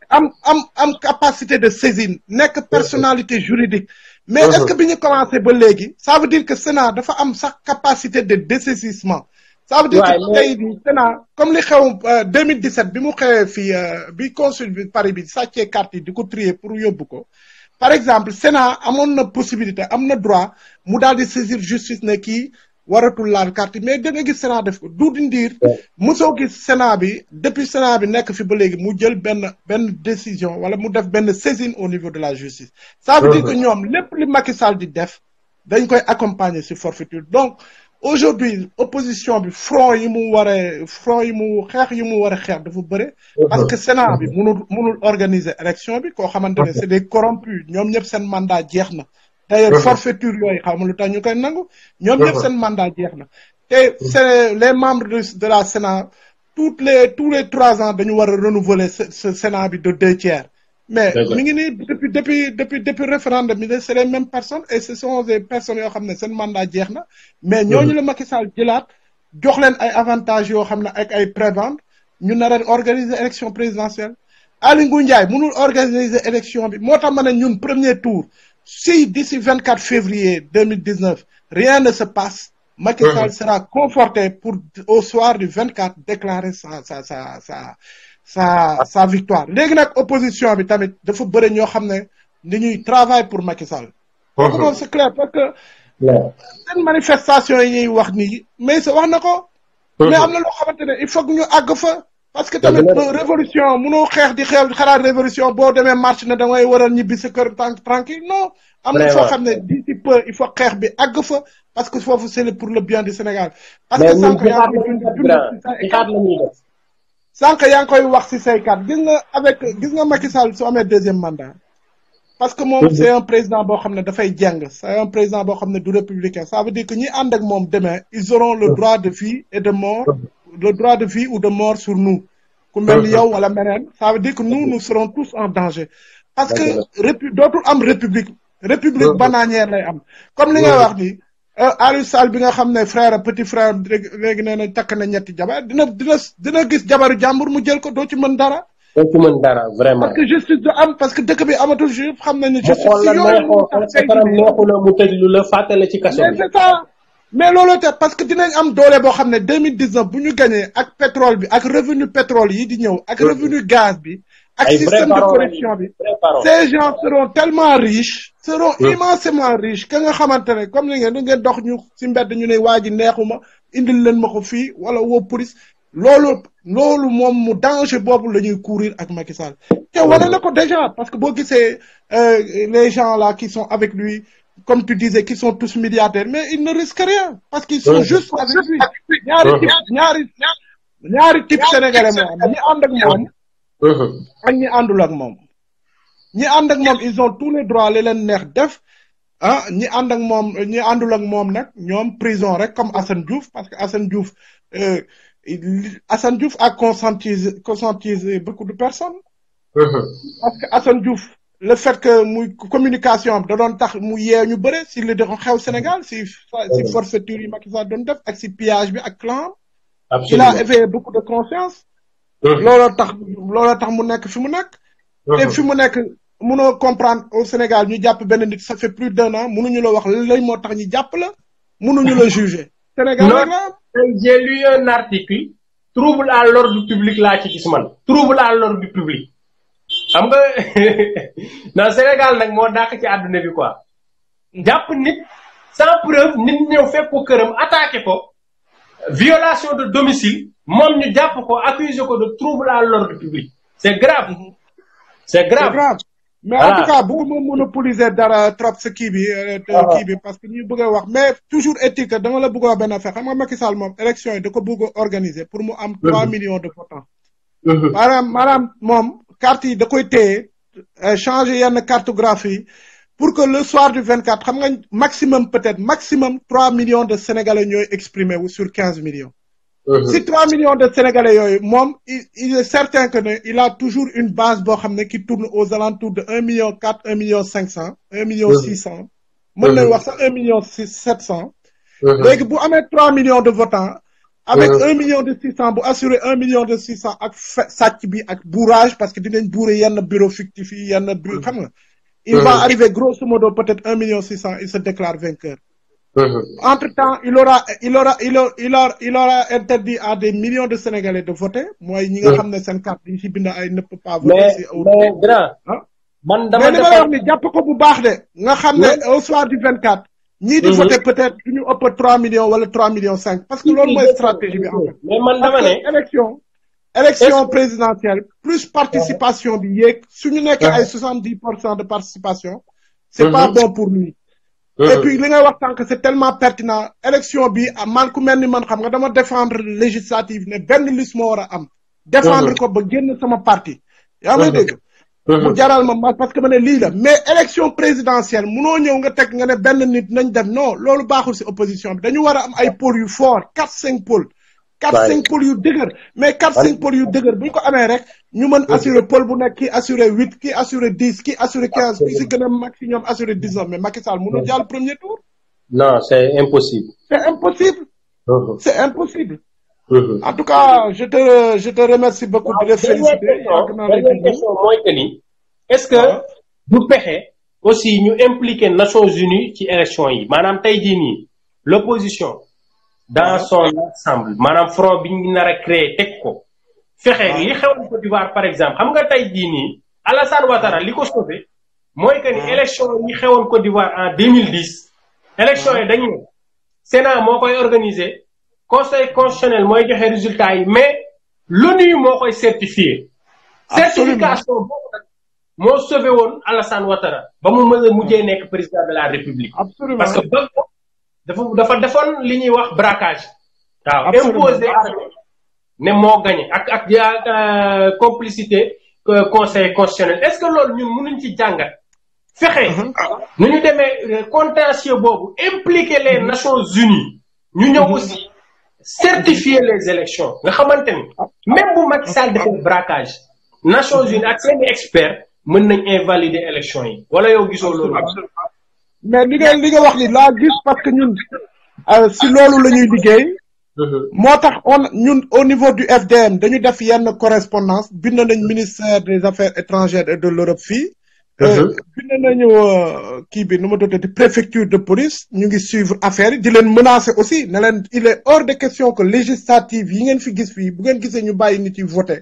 am capacité de saisine nekk personnalité juridique mais est-ce que bi ñu commencé ba léegi ça veut dire que Sénat dafa am sax capacité de dessaisissement ça veut dire que tey di Sénat comme li xew 2017 bi mu xewee fii bi consul bi Paris bi sàccee carte yi di ko trier pour yóbbu ko par exemple Sénat amoon na possibilité am na droit mu daal di saisir justice ne kii waratul laal carte mais da nga gis Sénat def ko Doudou Ndir mosoo gis Sénat bi depuis Sénat bi nekk fi ba léegi mu jël benn décision wala mu def benn saisine au niveau de la justice ça veut dire que ñoom lépp li Macky Sall di def dañ koy accompagner sur forfaiture donc aujourd'hui opposition bi front yi mu xeex yi mu war a xeex dafa bëre parce que Sénat bi mënul organiser élection bi koo xamante ne c'est des corrompus ñoom ñëpp seen mandat jeex na d'ailleurs forfaiture yooyu xam nga lu tax ñu koy nangu ñoom ñëpp seen mandat jeex na te c'est les membres de la Sénat tous les 3 ans dañu war a renouveler ce Sénat bi de 2/3 mais mi ngi nii depuis référendum bi c'est les mêmes personnes et ce sont des personnes yoo xam ne seen mandat jeex na mais ñooñu la Macky Sall jëlaat jox leen ay avantages yoo xam ne ak ay prébendes ñu nar a organiser élection présidentielle Aly Ngouille Ndiaye mënul organiser élection bi moo tax ma ne ñun premier tour si d'ici 24 février 2019 rien ne se passe Macky Sall sera conforté pour au soir du 24 déclarer sa victoire léegi nag opposition bi tamit dafa bëri ñoo xam ne ni ñuy travail pour Macky Sall kooku moom c'est clair parce que seen manifestation yi ñuy wax nii mais sa wax na ko mais am na loo xamante ne il faut que ñu àgg fa parce que tamit révolution mënoo xeex di xalaat révolution boo demee marche ne da ngay war a ñibbi sa kër tranquille non am na foo xam ne d'ici peu il faut xeex bi àgg fa parce que foofu c'est pour le bien du Sénégal parce que sànq yaa ngi koy wax ci saykat gis nga Macky Sall su amee 2e mandat parce que moom c'est un président boo xam ne dafay jàng c'est un président boo xam ne du républicain ça veut dire que ñi ànd ak moom demain ils auront le droit de vie et de mort le droit de vie ou de mort sur nous ku mel ni yow wala meneen ça veut dire que nous serons tous en danger parce que dootul am république bananière lay am comme li nga wax ni Aliou Sall bi nga xam ne petit frère léegi nee na takk na ñetti jabar dina gis jabaru jàmbur mu jël ko doo ci mën dara vraiment parce que justice du am parce que dëkk bi amatul justice xam nañu justice mu tëj lu la fàttale ci kaso bi c'est ça mais loolu te parce que dinañ am doole boo xam ne 2019 bu ñu gagné ak pétrole bi ak revenu pétrole yi di ñëw ak revenu gaz bi ak système de corruption bi ces gens seront tellement riches seront immensément riches que nga xamante ne comme ni ngeen dox ñu ci mbedd ñu ne waa ji neexuma indil leen ma ko fii wala woo police loolu moom mu danger boobu la ñuy courir ak Macky Sall te wane na ko déjà parce que boo gisee les gens là qui sont avec lui comme tu disais qui sont tous milliardaires mais ils ne risquent rien parce qu'ils sont juste avec lui ñaari type sénégalais moo am ñi ànd ak moom ak ñi àndul ak moom ñi ànd ak moom ils ont tous les droits li leen neex def ñi ànd ak moom ñi àndul ak moom nag ñoom prison rek comme Assane Diouf parce que Assane Diouf a conscientisé beaucoup de personnes parce que Assane Diouf le fait que muy communication da doon tax mu yee ñu bëre si li doon xew Sénégal si forfaiture yi Macky Sall doon def ak si pillage bi ak clan il a éveillé beaucoup de conscience looloo tax mu nekk fi mu nekk te fi mu nekk mënoo comprendre au Sénégal ñu jàpp benn nit ça fait plus d'1 an mënuñu la wax lañ moo tax ñu jàpp la mënuñu la juger Sénégal rek la j'ai lu un article trouble à l'ordre public laa ci gis man trouble à l'ordre public xam nga non Sénégal nag moo dàq ci àdduna bi quoi jàpp nit sans preuve nit ñëw fekk ko këram attaqué ko violation de domicile moom ñu jàpp ko accuser ko de trouble à l'ordre public c'est grave. c'est grave. mais en tout cas bëgguma monopoliser dara trop sa kii bi parce que ñu bëgg a wax mais toujours éthique dama la bëgg a wax benn affaire xam nga Macky Sall moom élection yi da ko bëgg a organiser pour mu am 3 millions de votants. maanaam moom carte yi da koy téye changer yenn cartographie pour que le soir du 24 xam nga maximum 3 millions de Sénégalais ñooy exprimé wu sur 15 millions. Si 3 millions de Sénégalais yooyu moom il est certain que ne il a toujours une base boo xam ne qui tourne aux alentours de 1 million 4 1 million 500 1 million 600 mën nañ wax sax 1 million 700 léegi bu amee 3 millions de votants avec 1 million de 600 bu assurer 1 million de 600 ak sàcc bi ak bourrage parce que dinañ bourrer yenn bureau fictif yi yenn bureau xam nga il va arriver grosso modo peut-être 1 million 600 il se déclare vainqueur. Entre-temps, il aura interdit à des millions de Sénégalais de voter. Moi, ñi nga xamné sen carte yi ci bind ay ne peut pas voter. Mais grand. Man dama mais wax ni japp ko bu baax de nga xamné au soir du 24 ñi di voter peut-être duñu ëpp 3 millions wala 3 millions 5 parce que loolu mooy stratégie bi en fait. Mais man dama né élection présidentielle plus participation bi yéeg suñu nekk ay 70% de participation c'est pas bon pour lui. Et puis li nga wax tank c'est tellement pertinent élection bi man ku melni man xam nga dama défendre législative ne benn liste mo wara am défendre ko ba génn sama parti yaa may dégg mu jaral ma parce que ma ne lii la mais élection présidentielle munoo ñëw nga teg nga ne benn nit nañ dem non loolu baaxul ci opposition bi dañu war a am ay pôles yu fort 4-5 pôles 4-5 pôles yu dëgër mais 4-5 pôles yu dëgër bu ñu ko amee rek ñu mën assurer pôle bu nekk kii assurer 8 kii assurer 10 kii assurer 15 kii si gën a mag si ñoom assurer 19 mais Macky Sall mënul jàll premier tour. Non, c'est impossible. C'est impossible. C'est impossible. En tout cas, je te remercie beaucoup de la féliciter. Est-ce que vous payez aussi nous impliquer les Nations Unies ci élection yi manam tay ji ni l'opposition dans son ensemble manam front bi ñu nar a créer tek ko fexé li xewoon Côte d'Ivoire par exemple xam nga tay ji ni Alassane Ouattara liko sauvé moy que ni élection yi xewoon Côte d'Ivoire en 2010 élection yi dañu Sénat mo koy organiser Conseil constitutionnel moy joxe résultat yi mais l'ONU mo koy certifier certification boobu moo sauvé woon Alassane Ouattara ba mu mën a mujjee nekk président de la République. Absolument. Parce que dafa defoon li ñuy wax braquage. waaw imposé ne moo gagné ak complicité conseil constitutionnel est-ce que loolu ñun mënuñ ci jàngat. fexe nu ñu demee contentieux boobu impliquer les Nations Unies. ñu ñëw aussi certifier les élections nga xamante ni même bu Macky Sall defee braquage Nations Unies ak seeni experts. mën nañ invalider élection yi wala yow gisoo loolu. mais li nga wax ni laa gis parce que ñun si loolu la ñuy liggéey. moo tax ñun au niveau du FDM dañu def yenn correspondance bind nañ ministère des affaires étrangères et de l'Europe fii. bind nañu kii bi nu ma doon préfecture de police ñu ngi suivre affaire yi di leen menacer aussi ne leen il est hors de question que législative yi ngeen fi gis fii bu ngeen gisee ñu bàyyi nit yi voter.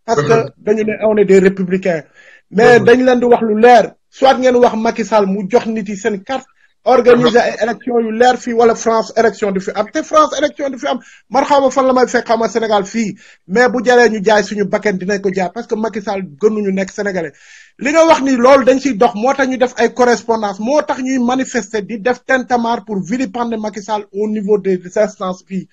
parce que dañu ne on est des républicains. mais dañ leen di wax lu leer soit ngeen wax Macky Sall mu jox nit yi seen carte organiser ay élection yu leer fii wala France élection du fi am te France élection du fi am man xaw ma fan la may fekk xaw ma Sénégal fii mais bu jaree ñu jaay suñu bakkan dinañ ko jaay parce que Macky Sall gënuñu nekk sénégalais li nga wax ni loolu dañ siy dox moo tax ñu def ay correspondance moo tax ñuy manifester di def tintamarre pour vilipender Macky Sall au niveau des instances fii.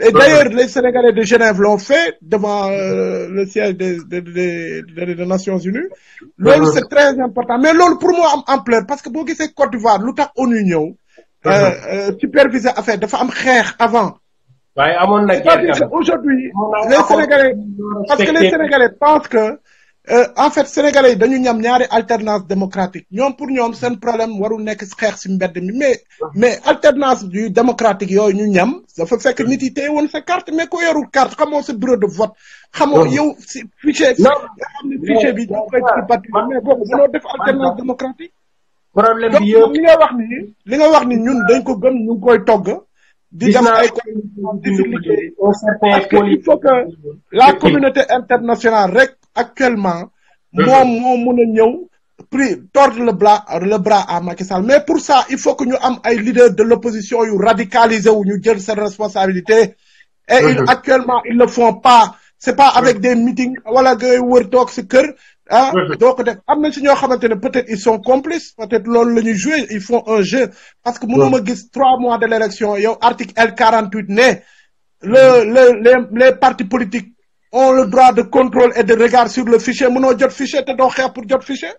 Et d'ailleurs, les Sénégalais de Genève l'ont fait devant le siège des Nations Unies. L'ONU, c'est très important. Mais l'ONU, pour moi, am ampleur, parce que si c'est Côte d'Ivoire, l'outak ONU ñëw, superviser affaire, dafa am xeex avant. Ouais, aujourd'hui, les Sénégalais, parce que les Sénégalais pensent que, en fait, Sénégalais, dañu ñam ñaari alternance démocratique. ñoom pour ñoom seen problème warul nekk xeex ci mbedd mi mais alternance du démocratique yooyu ñu ñam dafa fekk nit yi téye woon sa carte mais ko yorul carte xamoo sa bureau de vote xamoo yow ci fichier fichier bi ñu koy privatiser mais boobu mënoo def alternance démocratique problème bi yëpp li nga wax ni ñun dañ ko gëm ñu ngi koy togg di def ay di liggéey parce que il faut que la communauté internationale rek actuellement moom moo mën a ñëw tordre le bras à Macky Sall mais pour ça il faut que ñu am ay leaders de l'opposition yu radicalisé wu ñu jël seen responsabilité Et actuellement, ils le font pas. C'est pas avec des meetings, voilà, donc, peut-être ils sont complices, peut-être le jouer, ils font un jeu. Parce que nous, 3 mois de l'élection, il y a article L48 né, les partis politiques ont le droit de contrôle et de regard sur le fichier. Nous, jot fichier, tu dois faire pour jot fichier.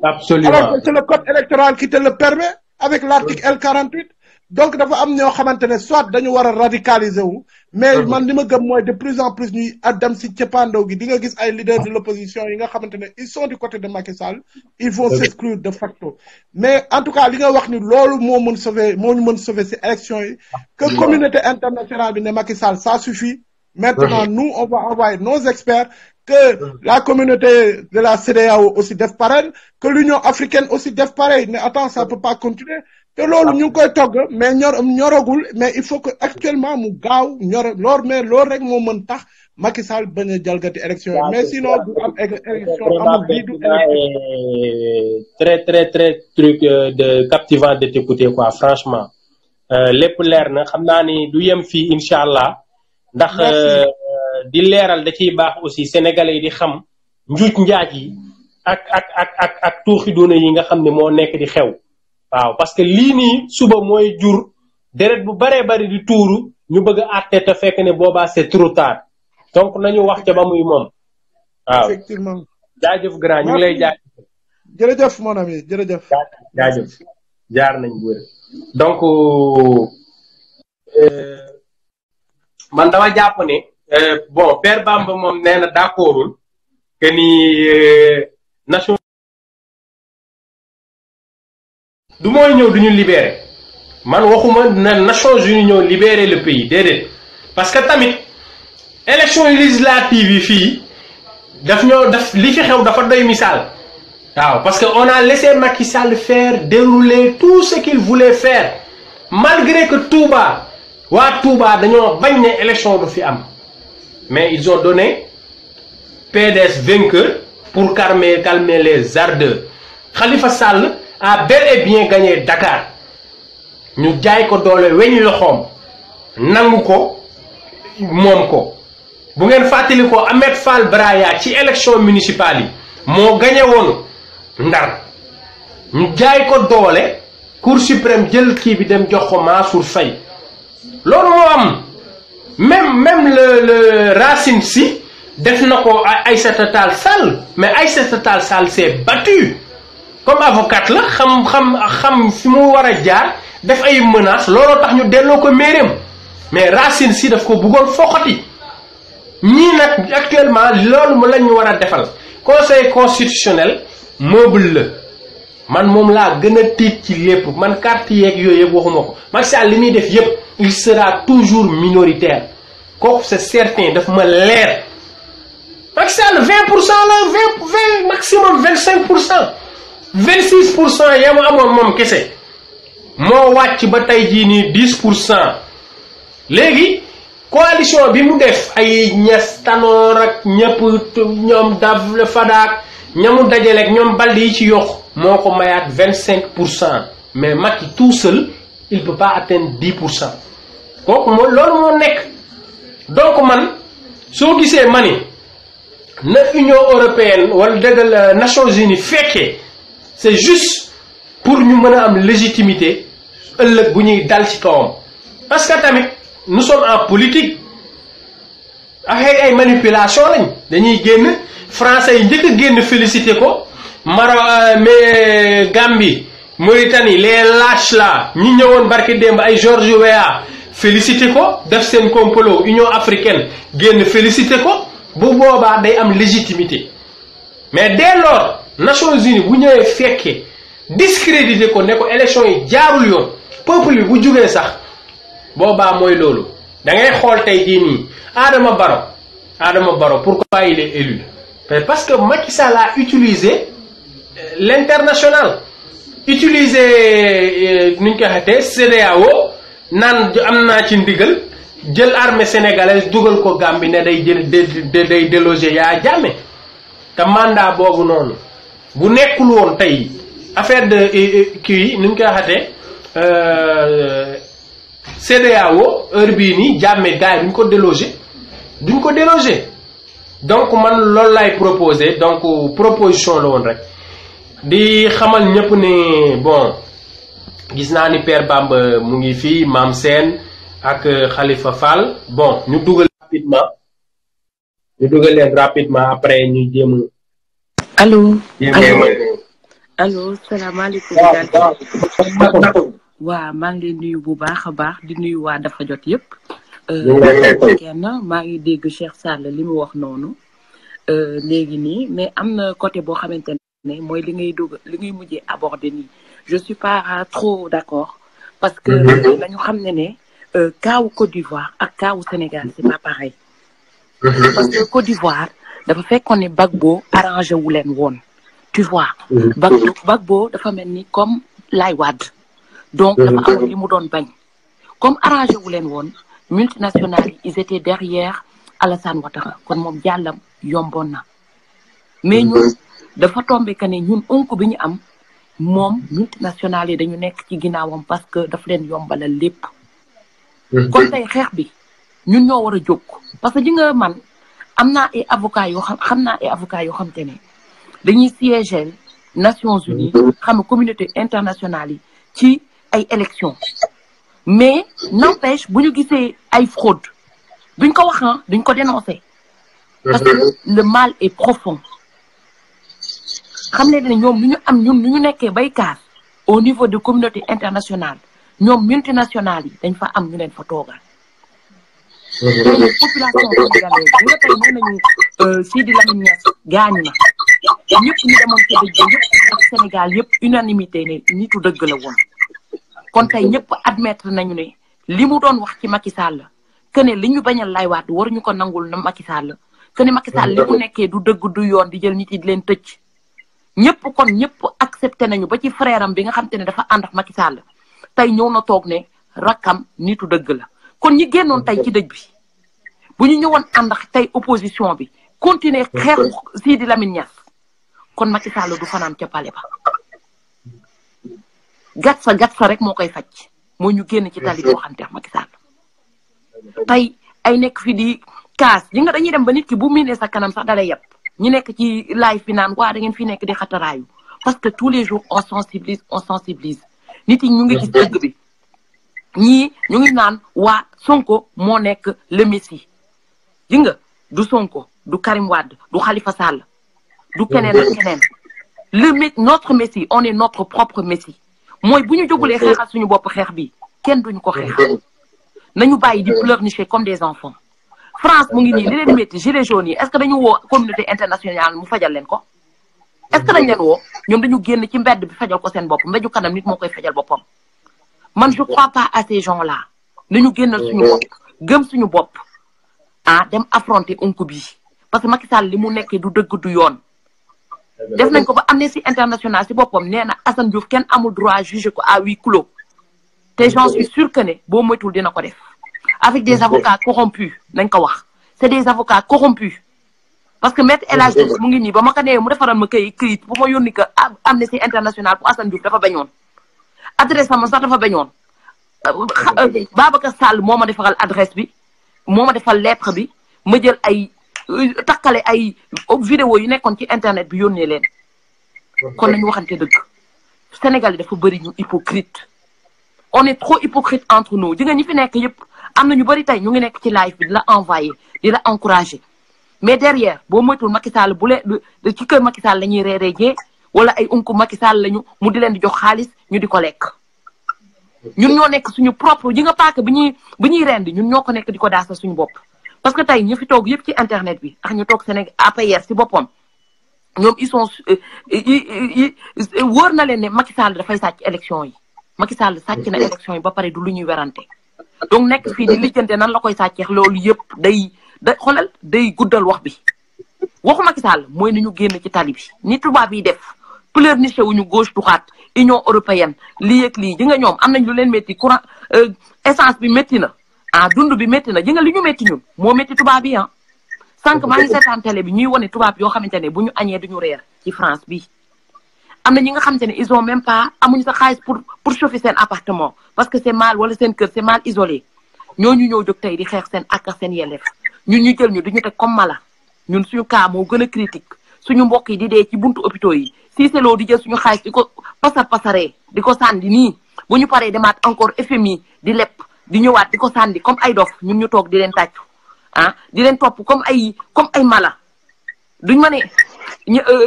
Absolument. Alors que c'est le code électoral qui te le permet, avec l'article L48. Donc, dafa am ñoo xamantene soit dañu wara radicaliser wu mais man lima gëm moy de plus en plus ñuy adam ci ciapando gi di nga gis ay leaders de l'opposition yi nga xamantene ils sont du côté de Macky Sall ils vont s'exclure de facto mais en tout cas li nga wax ni lolu mo mën sauver mo ñu mën sauver ces élections yi que communauté internationale bi ne Macky Sall ça suffit maintenant nous on va envoyer nos experts que la communauté de la CEDEAO aussi def pareil que l'Union africaine aussi def pareil mais attends ça peut pas continuer te loolu ñu ngi koy togg mais ñoragul mais il faut que actuellement mu gaaw mais loolu rek moo mën tax Macky Sall bañ a jalgati élection yi mais sinon du am élection amul bii du très très très truc de captivant de t'écouter quoi franchement lépp leer na xam naa ni du yem fii incha allah ndax di leeral da ciy baax aussi sénégalais yi di xam njuuj njaaj yi ak tuuxi doona yi nga xam ne moo nekk di xew waaw parce que lii nii suba mooy jur deret bu baree bari di tuuru ñu bëgg a àtte te fekk ne boobaa c'est trop tard donc nañu wax ca ba muy moom waaw effectivement jaajëf grand ñu ngi lay jaajëf jërëjëf mon ami jërëjëf jaajëf jaar nañ bu wér donc man dama jàpp ne bon Père Bamba moom nee na d'accordul que ni nation du mooy ñëw duñu libérer man waxuma na Nations Unies ñëw libérer le pays déedéet parce que tamit élection législative yi fii daf li fi xew dafa doy misaal waaw parce que on a laissé Macky Sall faire dérouler tout ce qu'il voulait faire malgré que Touba dañoo bañ ne élection du fi am mais ils ont donné PDS vainqueur pour calmer les ardeurs Khalifa Sall a bel et bien gagné Dakar ñu jaay ko doole weñ loxoom nangu ko moom ko bu ngeen fàttali ko Ahmed Fall Braya ci élection municipale yi moo gagné woon Ndar ñu jaay ko doole Cour suprême jël kii bi dem jox ko Mansour Faye loolu moo am même le Racine Sy def na ko Aïssata Tall Sall mais Aïssata Tall Sall s'est battu comme avocate la xam fi mu war a jaar def ay menaces looloo tax ñu delloo ko méeréem mais Racine Sy daf ko bëggoon foxati ñii nag actuellement loolu mu lañ ñu war a defal conseil constitutionnel meuble la man moom laa gën a tiit ci lépp man carte yeeg yooyu yëpp waxuma ko Macky Sall li muy def yëpp il sera toujours minoritaire kooku c'est certain daf ma leer Macky Sall 20% la 20 maximum 25%. 26% ya mu amoon moom kese moo wàcc ba tey jii nii 10% léegi coalition bi mu def ay Niass Tanor ak ñëpp ñoom Dav Fadak ñamu dajaleeg ñoom Baldi yi ci yokk moo ko mayaat 25% mais Macky tout seul il peut pas atteindre 10% kooku moo loolu moo nekk donc man soo gisee mani na Union européenne wala dëggal Nations Unies fekkee c'est juste pour ñu mën a am légitimité ëllëg bu ñuy dal ci kawam parce que tamit nous sommes en politique ak ay manipulation lañ dañuy génn français yi njëkk a génn félicité ko mais Gambie Mauritanie les lâches là ñi ñëwoon barki démb ay George Weah félicité ko def seen complot Union africaine génn félicité ko bu boobaa day am légitimité mais dès lors Nations Unies bu ñëwee fekkee discrédité ko ne ko élection yi jaarul yoon peuple bi bu jugee sax boobaa mooy loolu da ngay xool tey jii nii Adama Barrow pourquoi il est élu parce que Macky Sall a utilisé l'international utilisé nuñ ko xatee CEDEAO naan am naa ci ndigal jël armée sénégalaise dugal ko Gambie ne day déloger Yaya Jammeh te mandat boobu noonu bu nekkul woon tey affaire de kii nuñ koy waxatee CEDEAO heure bii nii jàmme gars yi duñ ko déloger donc man loolu laay proposer donc proposition la woon rek di xamal ñëpp ne bon gis naa ni Père Bamba mu ngi fii Mame Sène ak Khalifa Fall bon ñu dugal leen rapidement après ñu jéem allo salaamaaleykum. waaw maa ngi leen nuyu bu baax a baax di nuyu waa dafa jot yëpp. kenn maa ngi dégg Cheikh Sall li mu wax noonu léegi nii mais am na côté boo xamante ne mooy li ngay mujjee aborder nii je suis pas trop d'accord parce que dañu xam ne kaawu Côte d'Ivoire ak kaawu Sénégal c'est pas pareil. parce que Côte d'Ivoire dafa fekkoon ne Gbagbo arrangé wu leen woon tu vois. Gbagbo dafa mel ni comme Laye Wade donc dafa am li mu doon bañ comme arrangé wu leen woon multinationales yi ils étaient derrière Alassane Ouattara kon moom jàllam yomboon na mais ñun dafa tombé que ne ñun onk bi ñu am moom multinationales yi dañu nekk ci ginnaawam parce que daf leen yombalal lépp. kon tey xeex bi ñun ñoo war a jóg parce que ji nga man am naa ay avocats yoo xam naa ay avocats yoo xam te ne dañuy siéger Nations Unies xam communauté internationale yi ci ay élections mais n'empêche bu ñu gisee ay fraude duñ ko wax duñ ko dénoncer parce que le mal est profond xam ne ñoom lu ñu am ñun lu ñu nekkee bay kaas au niveau de communauté internationale ñoom multinationales yi dañ fa am ñu leen fa toogal. population sénégalaise bi nga tey nee nañu Sidi Lamine Niass gaañu na ñëpp ñu demoon ci dëj ba yëpp ak Sénégal yëpp unanimité ne nitu dëgg la woon kon tey ñëpp admettre nañu ne li mu doon wax ci Macky Sall que ne li ñu bañal Laye Wade waruñu ko nangul na Macky Sall que ne Macky Sall li mu nekkee du dëgg du yoon di jël nit yi di leen tëj ñëpp kon ñëpp accepté nañu ba ci frère am bi nga xam te ne dafa ànd ak Macky Sall tey ñëw na toog ne rakkam nitu dëgg la kon ñi génnoon tey ci dëj bi bu ñu ñëwoon ànd ak tey opposition bi continuer xeexu Sidi Lamine Niass kon Macky Sall du fanaan ca palais ba gat sa rek moo koy faj moo ñu génn ci tali boo xamante ne Macky Sall tey ay nekk fi di kaas yi nga dañuy dem ba nit ki bu miinee sa kanam sax dalay yeb ñu nekk ci live fi naan waa da ngeen fi nekk di xataraayu parce que tous les jours on sensibilise nit yi ñu ngi gis dëgg bi ñii ñu ngi naan waa Sonko moo nekk le Messie ji nga du Sonko du Karim Wade du Khalifa Sall du keneen ak keneen notre Messie on est notre propre Messie mooy bu ñu jógulee xeexal suñu bopp xeex bi kenn duñu ko xeexal nañu bàyyi di pleurnicher comme des enfants France mu ngi nii li leen métti gilets jaunes yi est-ce que dañu woo communauté internationale mu fajal leen ko est-ce que dañ leen woo ñoom dañu génn ci mbedd bi fajal ko seen bopp mbéju kanam nit moo koy fajal boppam man je crois pas à ces gens là nañu génnal suñu bopp gëm suñu bopp dem affronter unku bi parce que Macky Sall li mu nekkee du dëgg du yoon def nañ ko ba Amnesty International si boppam nee na Assane Diouf kenn amul droit juger ko à huis clos te j'en suis sûr que ne boo moytul dina ko def avec des avocats corrompus nañ ko wax c'est des avocats corrompus parce que maître El Hadj Diouf mu ngi nii ba ma ko nee mu defaral ma këyit bu ma yónni ko Amnesty International pour Assane Diouf dafa bañoon adresse am sax dafa bañoon Babacar Sall moo ma defaral adresse bi moo ma defal lettre bi ma jël ay takkale ay vidéo yu nekkoon ci internet bi yónnee leen kon nañu waxante dëgg Sénégal yi dafa bëri ñu hypocrite on est trop hypocrite entre nous ji nga ñi fi nekk yëpp am na ñu bëri tey ñu ngi nekk ci live bi di la envoyer di la encourager mais derrière boo moytul Macky Sall bu leen ci kër Macky Sall la ñuy reeree jee wala ay unku Macky Sall lañu mu di leen di jox xaalis ñu di ko lekk ñun ñoo nekk suñu propre ji nga paaka bi ñuy rendi ñun ñoo ko nekk di ko daasa suñu bopp parce que tey ñu fi toog yëpp ci internet bi ak ñu toog Sénégal APR si boppam ñoom ils sont wóor na leen ne Macky Sall dafay sàcc élection yi Macky Sall sàcc na élection yi ba pare du lu ñuy werante donc nekk fii di lijjante nan la koy sàcceex loolu yëpp xoolal day guddal wax bi waxu Macky Sall mooy ni ñu génn ci tali bi ni tubaab yi def pleurnicher wuñu gauche droite Union européenne lii ak lii ji nga ñoom am nañ lu leen métti courant essence bi métti na dund bi métti na ji nga li ñu métti ñun moo métti tubaab yi sànq maa ngi seetaan télé bi ñuy wone tubaab yoo xamante ne bu ñu añee duñu reer ci France bi am na ñi nga xamante ne ils ont même pas amuñu sa xaalis pour chauffer seen appartement parce que c'est mal wala seen kër c'est mal isolé ñooñu ñëw jóg tey di xeex seen ak seen yelleef ñun ñu jël ñu duñu teg comme mala ñun suñu cas moo gën a critique suñu mbokk yi di dee ci buntu hôpitaux yi si c'est loo di jël suñu xaalis di ko pasaree di ko sànni nii bu ñu paree demaat encore FMI di lepp di ñëwaat di ko sànni comme ay dof ñun ñu toog di leen tàccu ah di leen topp comme ay mala duñ ma ne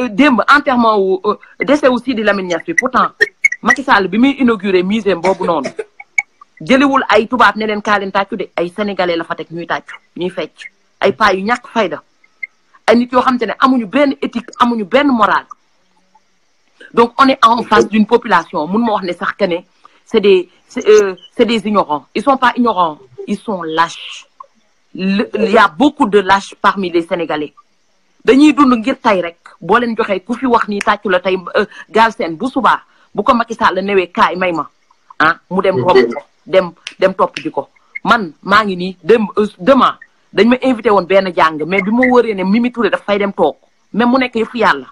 démb enterrement wu décès wu Sidi Lamine Niass bi pourtant Macky Sall bi muy inauguré musée boobu noonu jëliwul ay tubaab ne leen kaa leen tàccu de ay sénégalais la fa teg ñuy tàccu ñuy fecc ay paa yu ñàkk fayda ay nit yoo xam te ne amuñu benn éthique amuñu benn morale donc on est en face d'une population mun ma wax ne sax que ne c'est des ignorants ils sont pas ignorants ils sont lâches il y a beaucoup de lâches parmi les sénégalais dañuy dund ngir tay rek boo leen joxee ku fi wax nii tàccu la tey Galsen bu subaa bu ko Macky Sall newee kaay may ma ah mu dem romb ko dem topp ji ko man maa ngi nii demain dañ ma invité woon benn jàng mais bi ma wëree ne Mimi Touré daf fay dem toog même mu nekk yëfu yàlla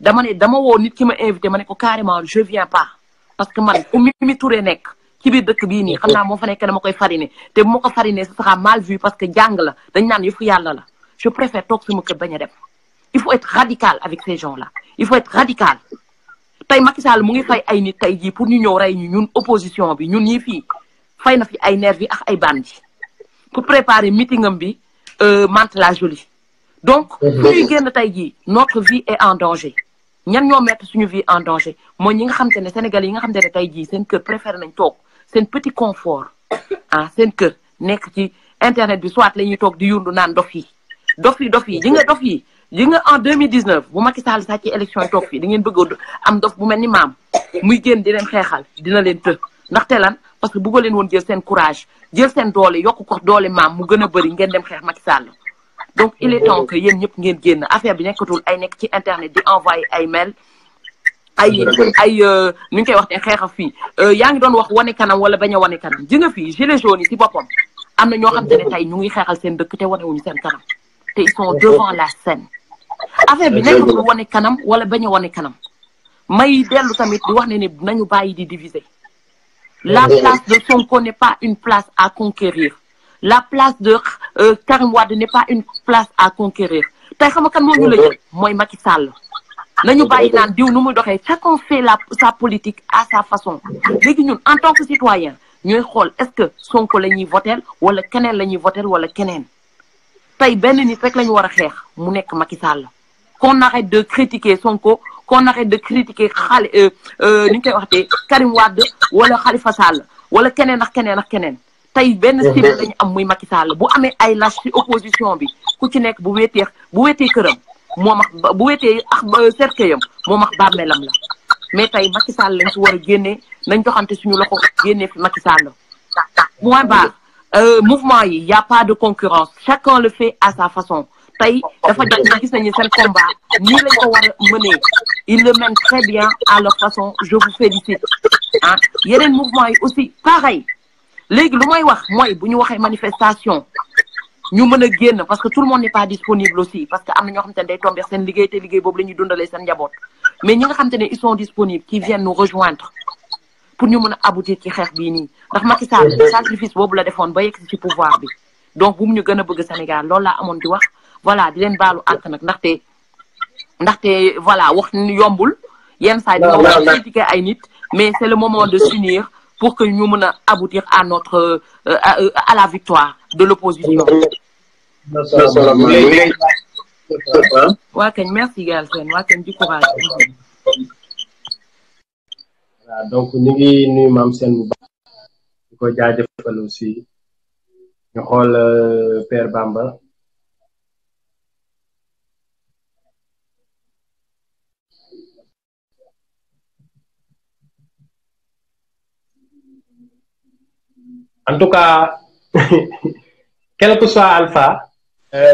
dama woo nit ki ma invité ma ne ko carrément je viens pas parce que man fu Mimi Touré nekk ci biir dëkk bii nii xam naa moo fa nekk dama koy fariner te bu ma ko fariner ce sera mal vu parce que jàng la dañ naan yëfu yàlla la je préfère toog sama kër bañ a dem il faut être radical avec ces gens là il faut être radical tey Macky Sall mu ngi fay ay nit tey jii pour ñu ñëw rey ñu ñun opposition bi ñun ñii fii fay na fi ay nervi ak ay bandi pour préparer meeting am bi Mantes la Jolie donc fu ñuy génn tey jii notre vie est en danger ñan ñoo mettre suñu vie en danger mooy ñi nga xam te ne Sénégal yi nga xam te ne tey jii seen kër préféré nañ toog seen petit confort ah seen kër nekk ci internet bi soit la ñuy toog di yundu naan dof yi ji nga en 2019 bu Macky Sall sax ci élection yi toog fii da ngeen bëgg am dof bu mel ni maam muy génn di leen xeexal dina leen të ndaxte lan parce que bëggo leen woon jël seen courage jël seen doole yokk ko doole maam mu gën a bëri ngeen dem xeex Macky Sall donc il est temps que yéen ñëpp ngeen génn affaire bi nekkatul ay nekk ci internet di envoyer ay mail ni ñu koy wax te xeexa fii yaa ngi doon wax wane kanam wala bañ a wane kanam ji nga fii gilets jaunes yi si boppam am na ñoo xam te ne tey ñu ngi xeexal seen dëkk te wanewuñu seen kanam te ils sont devant la scène affaire bi nekkatul wane kanam wala bañ a wane kanam may dellu tamit di wax ne ni nañu bàyyi di diviser la place de Sonko n'est pas une place à conquérir la place de Karim Wade n'est pas une place à conquérir tey xam nga kan moo ñu la jël mooy Macky Sall nañu bàyyi naan diw nu muy doxee chacun fait sa politique à sa façon léegi ñun en tant que citoyen ñooy xool est-ce que Sonko la ñuy voter wala keneen la ñuy voter wala keneen tey benn nit rek la ñu war a xeex mu nekk Macky Sall qu'on arrête de critiquer Sonko qu'on arrête de critiquer ni ñu koy waxtee Karim Wade wala Khalifa Sall wala keneen ak keneen tey benn cible lañu am muy Macky Sall bu amee ay lâche ci opposition bi ku ci nekk bu wéetee këram moom ak bu wéetee ak cercueil-am moom ak bàmmeelam la mais tey Macky Sall lañ ci war a génnee nañ joxante suñu loxo génnee fi Macky Sall point barre mouvement yi y a pas de concurrence chacun le fait à sa façon tey dafa jot na gis nañu seen combat nii lañ ko war a mënee ils le mènent très bien à leur façon je vous félicite ah yeneen mouvement yi aussi pareil léegi lu may wax mooy bu ñu waxee manifestation ñu mën a génn parce que tout le monde n'est pas disponible aussi parce que am na ñoo xam te ne day tomber seen liggéey te liggéey boobu la ñuy dundalee seen njaboot mais ñi nga xam te ne ils sont disponibles qui viennent nous rejoindre pour ñu mën a aboutir ci xeex bii nii ndax Macky Sall sacrifice boobu la defoon ba yegg ci pouvoir bi donc bu mu ñu gën a bëgg Sénégal loolu laa amoon di wax voilà di leen baalu àq nag ndaxte voilà wax ni yombul yenn saa yi dina wax critiquer ay nit mais c'est le moment de s'unir pour que ñu mën a aboutir à notre à la victoire de l'opposition. waa kañ merci Galsen waa kañ di courage. voilà donc ñu ngi nuyu maam seen bu baax di ko jaajëfal aussi ñu xool Père Bamba. en tout cas quel que soit Alpha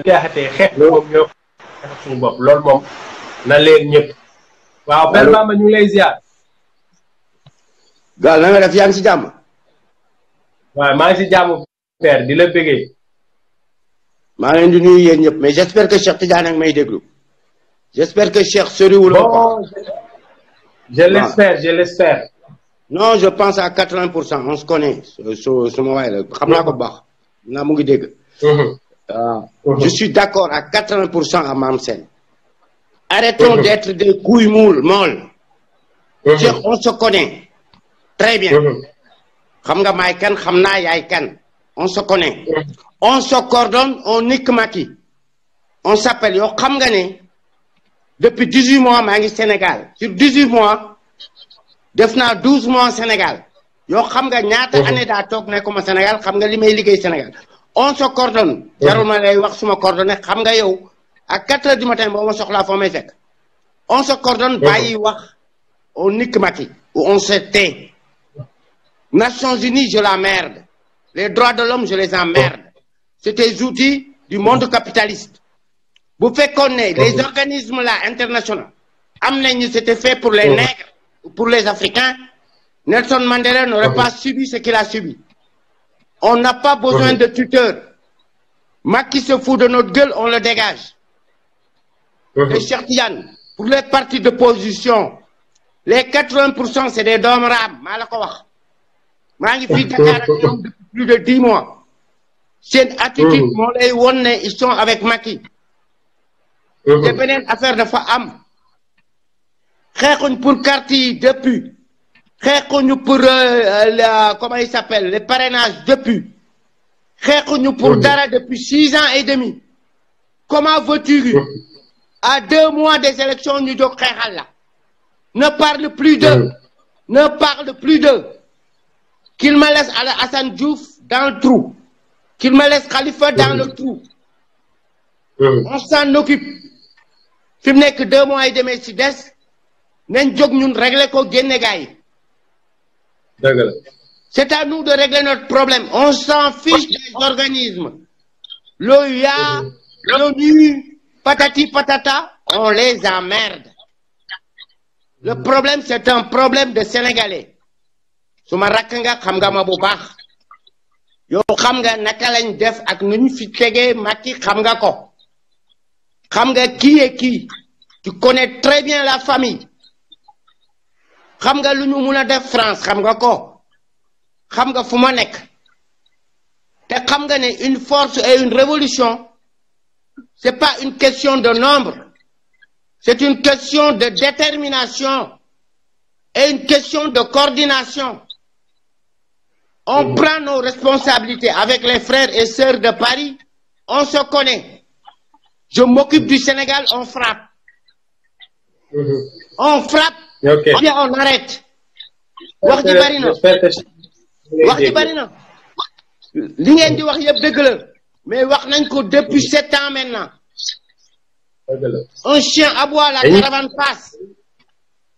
jaaxatee xeex moom ñoo xeex suñu bopp loolu moom na leen ñëpp waaw Père Bamba ñu ngi lay ziar Gal na nga def yaa ngi si jàmm waaw maa ngi si jàmm Père di la bëggee maa ngi leen di nuyu yéen ñëpp mais j'espère que Cheikh Tidiane ak may déglu j'espère que Cheikh soriwul bon Je l'espère, je l'espère. Non, je pense à 80%. On se connaît. Je suis d'accord à 80% à Mamsen. Arrêtons d'être des couilles molles. On se connaît. Très bien. On se connaît. On se coordonne, on nique Macky. On s'appelle. Depuis 18 mois, je suis au Sénégal. Sur 18 mois, je suis 12 mois au Sénégal. Je sais que année d'attente au Sénégal, je sais que Sénégal. On se coordonne. À 4 h du matin, on se coordonne, on nique Macky, ou on se tait. Nations Unies, je la merde. Les droits de l'homme, je les emmerde. C'est des outils du monde capitaliste. Vous faites connaître les organismes là internationaux. C'était fait pour les nègres, pour les Africains. Nelson Mandela n'aurait pas subi ce qu'il a subi. On n'a pas besoin de tuteurs. Macky se fout de notre gueule, on le dégage. Et Cheikh Tidiane, pour les partis d'opposition, les 80% c'est des dom ram. Depuis plus de 10 mois. C'est une attitude, ils sont avec Macky. C'est une affaire de femmes. Pour quartier depuis. Pour comment il s'appelle, les parrainages depuis. Pour Dara depuis 6 ans et demi. Comment veux-tu, à 2 mois des élections, nous devons là. Ne parle plus d'eux. Ne parle plus d'eux. Qu'il me laisse Hassan Diouf dans le trou. Qu'il me laisse Khalifa dans le trou. On s'en occupe. Si vous n'avez que 2 mois et demi, si nous régler quoi c'est à nous de régler notre problème. On s'en fiche des organismes. L'OUA, l'ONU, patati patata, on les emmerde. Le problème, c'est un problème de Sénégalais. Suma rakanga khamga ma bu baax. Yo khamga naka lañ def ak nuñ fi tégué Macky khamga ko. Khamga qui est qui? Tu connais très bien la famille. Khamga luñu mëna def France khamga ko. Khamga fuma nek. Té khamga né une force et une révolution, c'est pas une question de nombre. C'est une question de détermination et une question de coordination. On prend nos responsabilités avec les frères et sœurs de Paris. On se connaît. Je m'occupe du Sénégal, on frappe. On frappe, bien on arrête. Wax ji bari na. Wax ji bari na. Li ngeen di wax yeb deug la. Mais wax nañ ko depuis 7 ans maintenant. Un chien aboie, la caravane passe.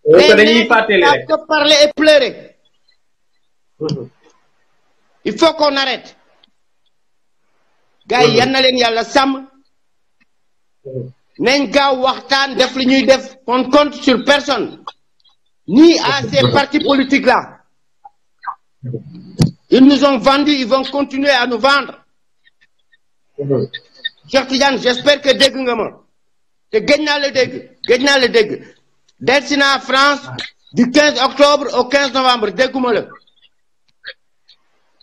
Les nègres savent que parler et pleurer. Il faut qu'on arrête. Gars, yan na len yalla sam. Nañ gaaw waxtaan def li ñuy def, on compte sur personne. Ni à ces partis politiques là. Ils nous ont vendus, ils vont continuer à nous vendre. Cheikh Tidiane, j'espère que dégg nga ma. Te gëj naa le dégg. Delsi naa France du 15 octobre au 15 novembre dégguma la.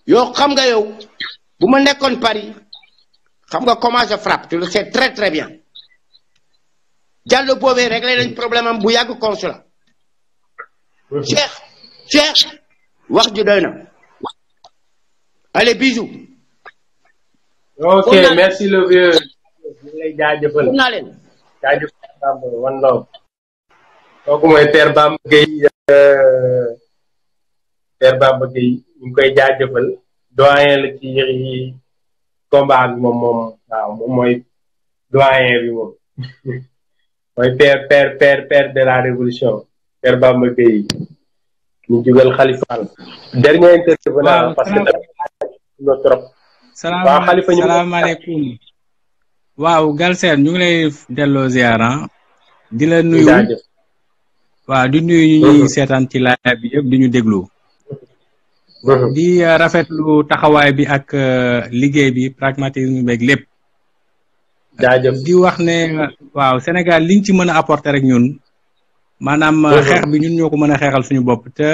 Yow xam nga yow bu ma nekkoon Paris xam nga comment je frappe, tu le sais très très bien. Diallo boobee réglé nañ problème am bu yàgg consulat. Cheikh wax ju doy na. Allez, bisous. Ok, merci le vieux. lay jaajëfal. jaajëfal Bamba one love. kooku mooy Père Bamba Gueye. Père Bamba Gueye ñu ngi koy jaajëfal. doyen la ci combat bi moom waaw moom mooy doyen bi moom. mooy père de la révolution. Père Bamba Gueye. ñu jugal Khalifa. dernier intervenant parce que na trop. salaamaaleykum. waaw Galsen ñu ngi lay delloo ziara di la nuyu. waaw di nuyu ñuy seetaan ci live bi yëpp di ñu déglu. di rafetlu taxawaay bi ak liggéey bi pragmatisme beeg lépp. jaajëf di wax ne waaw Sénégal liñ ci mën a apporter rek ñun maanaam xeex bi ñun ñoo ko mën a xeexal suñu bopp te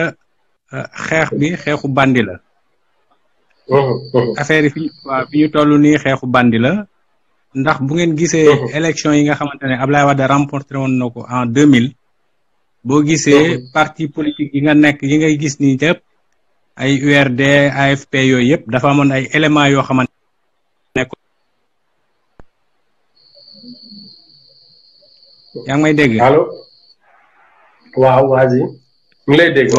xeex bi xeexu bandi la. affaire yi fi ñu toll nii xeexu bandi la ndax bu ngeen gisee élection yi nga xamante ne Ablaye Wade remporté woon na ko en 2000 boo gisee parti politique yi nga nekk yi ngay gis nii yëpp ay URD AFP yooyu yëpp dafa amoon ay éléments yoo xamante ne yaa ngi may dégg. allo waaw vas-y ngi lay dégg.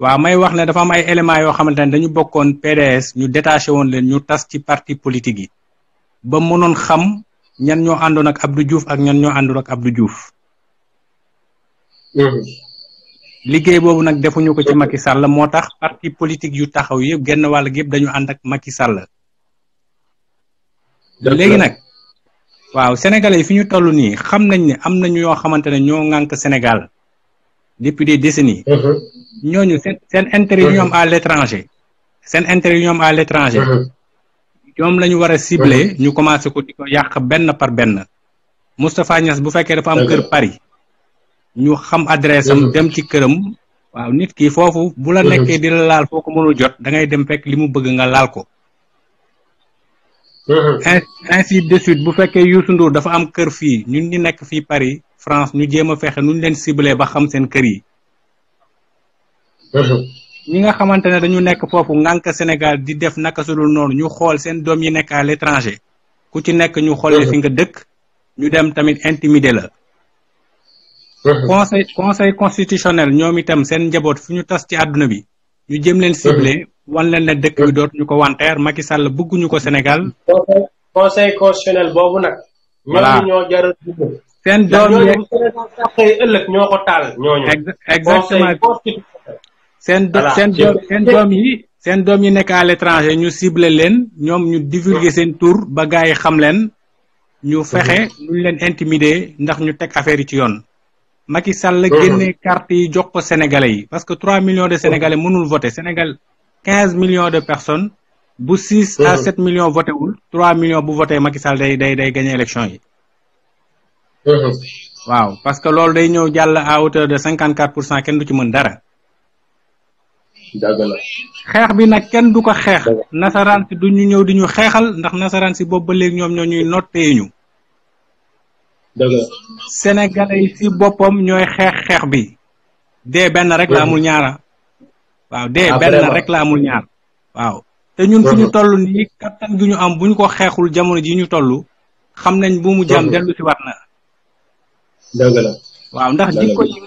waaw may wax ne dafa am ay éléments yoo xamante ne dañu bokkoon PDS ñu détaché woon leen ñu tas ci parti politique yi ba mënoon xam ñan ñoo àndoon ak Abdou Diouf ak ñan ñoo àndoon ak Abdou Diouf. liggéey boobu nag defuñu ko ci Macky Sall moo tax parti politique yu taxaw yëpp genn wàll gi yëpp dañu ànd ak Macky Sall. léegi nag waaw sénégalais yi fi ñu toll nii xam nañ ne am nañu yoo xamante ne ñoo ŋànk Sénégal depuis des décennies. ñooñu seen intérêt yu ñu am à l'étranger seen intérêt yu ñu am à l'étranger ñoom la ñu war a cibler ñu commencé ko di ko yàq benn par benn. Moustapha Niass bu fekkee dafa am kër Paris ñu xam adresse am dem ci këram waaw nit ki foofu bu la nekkee di la laal foo ko mënul jot da ngay dem fekk li mu bëgg nga laal ko. ainsi de suite bu fekkee Youssou Ndour dafa am kër fii ñun ñi nekk fii Paris France ñu jéem a fexe nuñ leen cibler ba xam seen kër yi. ñi nga xamante ne dañu nekk foofu ngànk Sénégal di def naka su dul noonu ñu xool seen doom yi nekk à l'étranger ku ci nekk ñu xool fi nga dëkk ñu dem tamit intimider la. conseil constitutionnel ñoom itam seen njaboot fu ñu tas ci àdduna bi ñu jëm leen cibler wan leen ne dëkk bi dootuñu ko wanteer Macky Sall bëgguñu ko Sénégal. conseil constitutionnel boobu nag. voilà ñoo jar a dugg. seen doom yi ëllëg ñoo ko taal ñooñu. exactement seen doom yi nekk à l'étranger ñu cibler leen ñoom ñu divulguer seen tour ba gars yi xam leen ñu fexe nuñ leen intimider ndax ñu teg affaire yi ci yoon. Macky Sall génne carte yi jox ko Sénégalais yi parce que 3 millions de Sénégalais mënul voter Sénégal 15 millions de personnes bu 6 à 7 millions voté wul 3 millions bu voté Macky Sall day gagné élection yi. waaw parce que loolu day ñëw jàll à hauteur de 54% kenn du ci mën dara. xeex bi nag kenn du ko xeex. nasaraan si du ñu ñëw di ñu xeexal ndax nasaraan si boobu ba léegi ñoom ñoo ñuy nottee ñu. Sénégalais yi si boppam ñooy xeex bi dee benn rek la amul ñaara waaw dee benn rek la amul ñaar waaw te ñun fu ñu toll nii kattan gi ñu am bu ñu ko xeexul jamono ji ñu toll xam nañ bu mu jàmm dellu si wat na waaw ndax jikko yi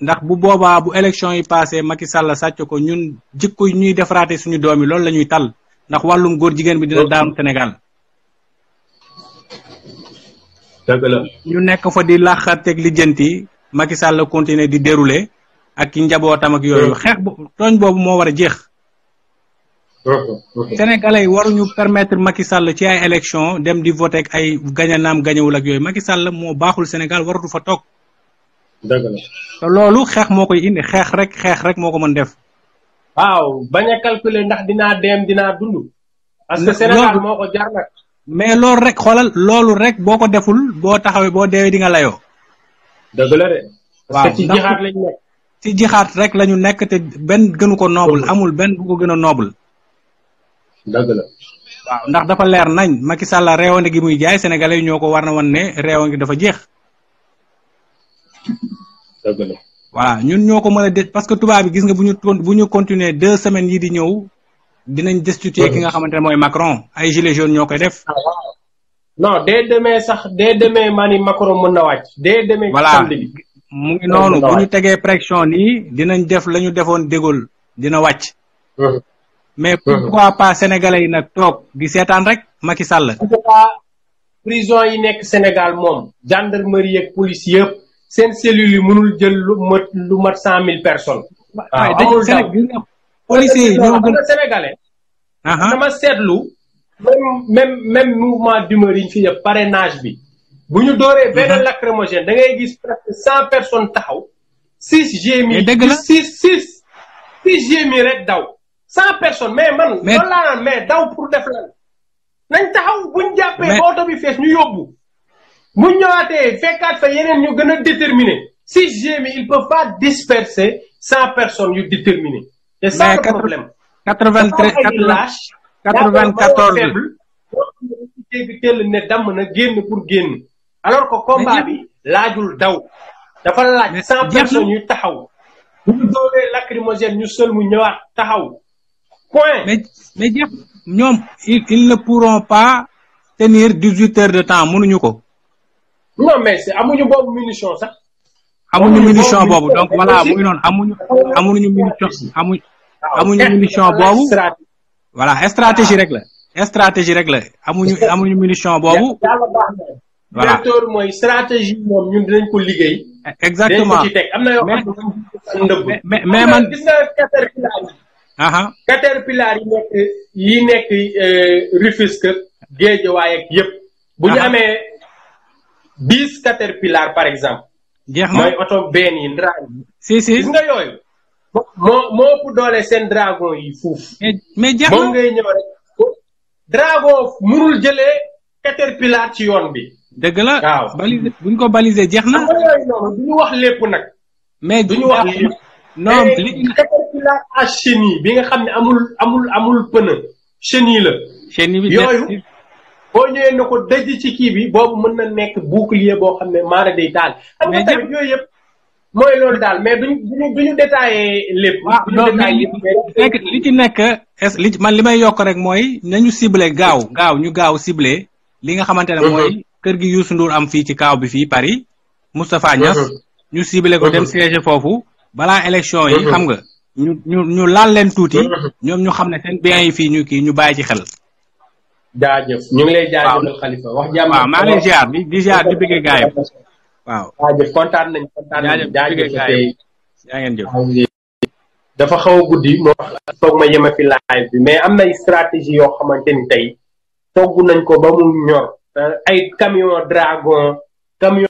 ndax bu boobaa bu élection yi passé Macky Sall sàcc ko ñun jikko yi ñuy defaraate suñu doom yi loolu la ñuy tal ndax wàllum góor jigéen bi dina daanu Sénégal. ñu nekk fa di laaxateeg lijjanti Macky Sall continuer di dérouler ak ki njabootam ak yooyu xeex tooñ boobu moo war a jeex. Sénégalais yi waruñu permettre Macky Sall ci ay élection dem di voter ak ay gaña naam gañewul ak yooyu Macky Sall moo baaxul Sénégal waratu fa toog. te loolu xeex moo koy indi xeex rek moo ko mën def. waaw bañ a calculer ndax dinaa dem dinaa dund. parce que Sénégal moo ko jar nag. mais loolu rek xoolal loolu rek boo ko deful boo taxawee boo deewee di nga layoo. dëgg la de. parce que ci jixaat lañ nekk. ci jixaat rek la ñu nekk te benn gënu ko noble amul benn bu ko gën a noble. dëgg la. waaw ndax dafa leer nañ Macky Sall réewande gi muy jaay sénégalais yi ñoo ko war na wan ne réewande gi dafa jeex. dëgg la. voilà ñun ñoo ko mën a dé parce que tubaab bi gis nga bu ñu continuer 2 semaines yi di ñëw. dinañ destituer ki nga xamante ne mooy Macron ay gilets jaunes ñoo koy def. non dès demain mani Macron mën na wàcc. dès demain voilà mu ngi noonu bu ñu tegee pression nii dinañ def la ñu defoon De Gaulle dina wàcc. mais pourquoi pas sénégalais yi nag toog di seetaan rek Macky Sall. prison yi nekk Sénégal moom gendarmerie ak police yëpp seen cellules yi mënul jël lu mat 100 000 personnes. waaw amul daw policiers yi ñoo gën sénégalais. dama seetlu même mouvement d'humeur yi ñu fi yëpp parrainage bi. bu ñu dooree benn lacrymogène da ngay gis presque 100 personnes taxaw. 6 GMI. dëgg la 6 GMI rek daw. 100 personnes mais man. loolu laa naan mais daw pour def lan. nañ taxaw buñ jàppee oto bi fees ñu yóbbu. buñ ñëwaatee fekkaat fa yeneen ñu gën a déterminé. 6 GMI ils peuvent pas disperser 100 personnes yu déterminées. C'est ça le problème. 93 94 bi teel ne damm na génn pour génn. alors que combat bi laajul daw. dafa laaj 100 personnes yu taxaw. bu ñu doolee lacrymogène ñu seul mu ñëwaat taxaw. point. mais jeex ñoom ils ne pourront pas tenir 18 heures de temps mënuñu ko. non mais c'est amuñu boobu munition sax. amuñu munition boobu donc voilà mu ngi noonu amuñu munition boobu. voilà stratégie rek la. stratégie rek la amuñu munition boobu. voilà directeur mooy stratégie moom ñun dinañ ko liggéey. exactement dañ ko ci teg am na yoo xam ne mais man gis nga caterpillar yi. caterpillar yi nekk Rufisque Guédiawaye ak yëpp. bu ñu amee 10 caterpillar par exemple. jeex na mooy oto benn yi dragon. si gis nga yooyu. moo ëpp doole seen dragon yi fuuf. mais jeex na moom ngay ñëw rek. dragon mënul jëlee caterpillar ci yoon bi. dëgg la waaw balisé buñ ko balisé jeex na. yooyu noonu du ñu wax lépp nag. mais du ñu wax lépp. non li caterpillar à chenille bi nga xam ne amul pneu chenille la. chenille bi yooyu boo ñëwee na ko dëj ci kii bi boobu mën na nekk bouclier boo xam ne maara day taal. xam nga tamit yooyu yëpp mooy loolu daal mais duñu détaillé lépp. waaw non li ci nekk man li may yokk rek mooy nañu ciblé gaaw ñu gaaw ciblé li nga xamante ne mooy kër gi Youssou Ndour am fii ci kaaw bi fii Paris Moustapha Niass ñu ciblé ko dem siège foofu balaa élection yi xam nga ñu laal leen tuuti ñoom ñu xam ne seen biens yi fii ñu bàyyi ci xel. jaajëf ñu ngi lay jaajëfal Khalifa wax jàmm. waaw maa ngi lay ziar di ziar di bëggee gaay waaw. jaajëf kontaan nañ jaajëf yaa ngeen jëf. dafa xaw a guddi moo wax foog ma yema fi live bi mais am nay stratégie yoo xamante ni tey togg nañ ko ba mu ñor ay camion dragon camion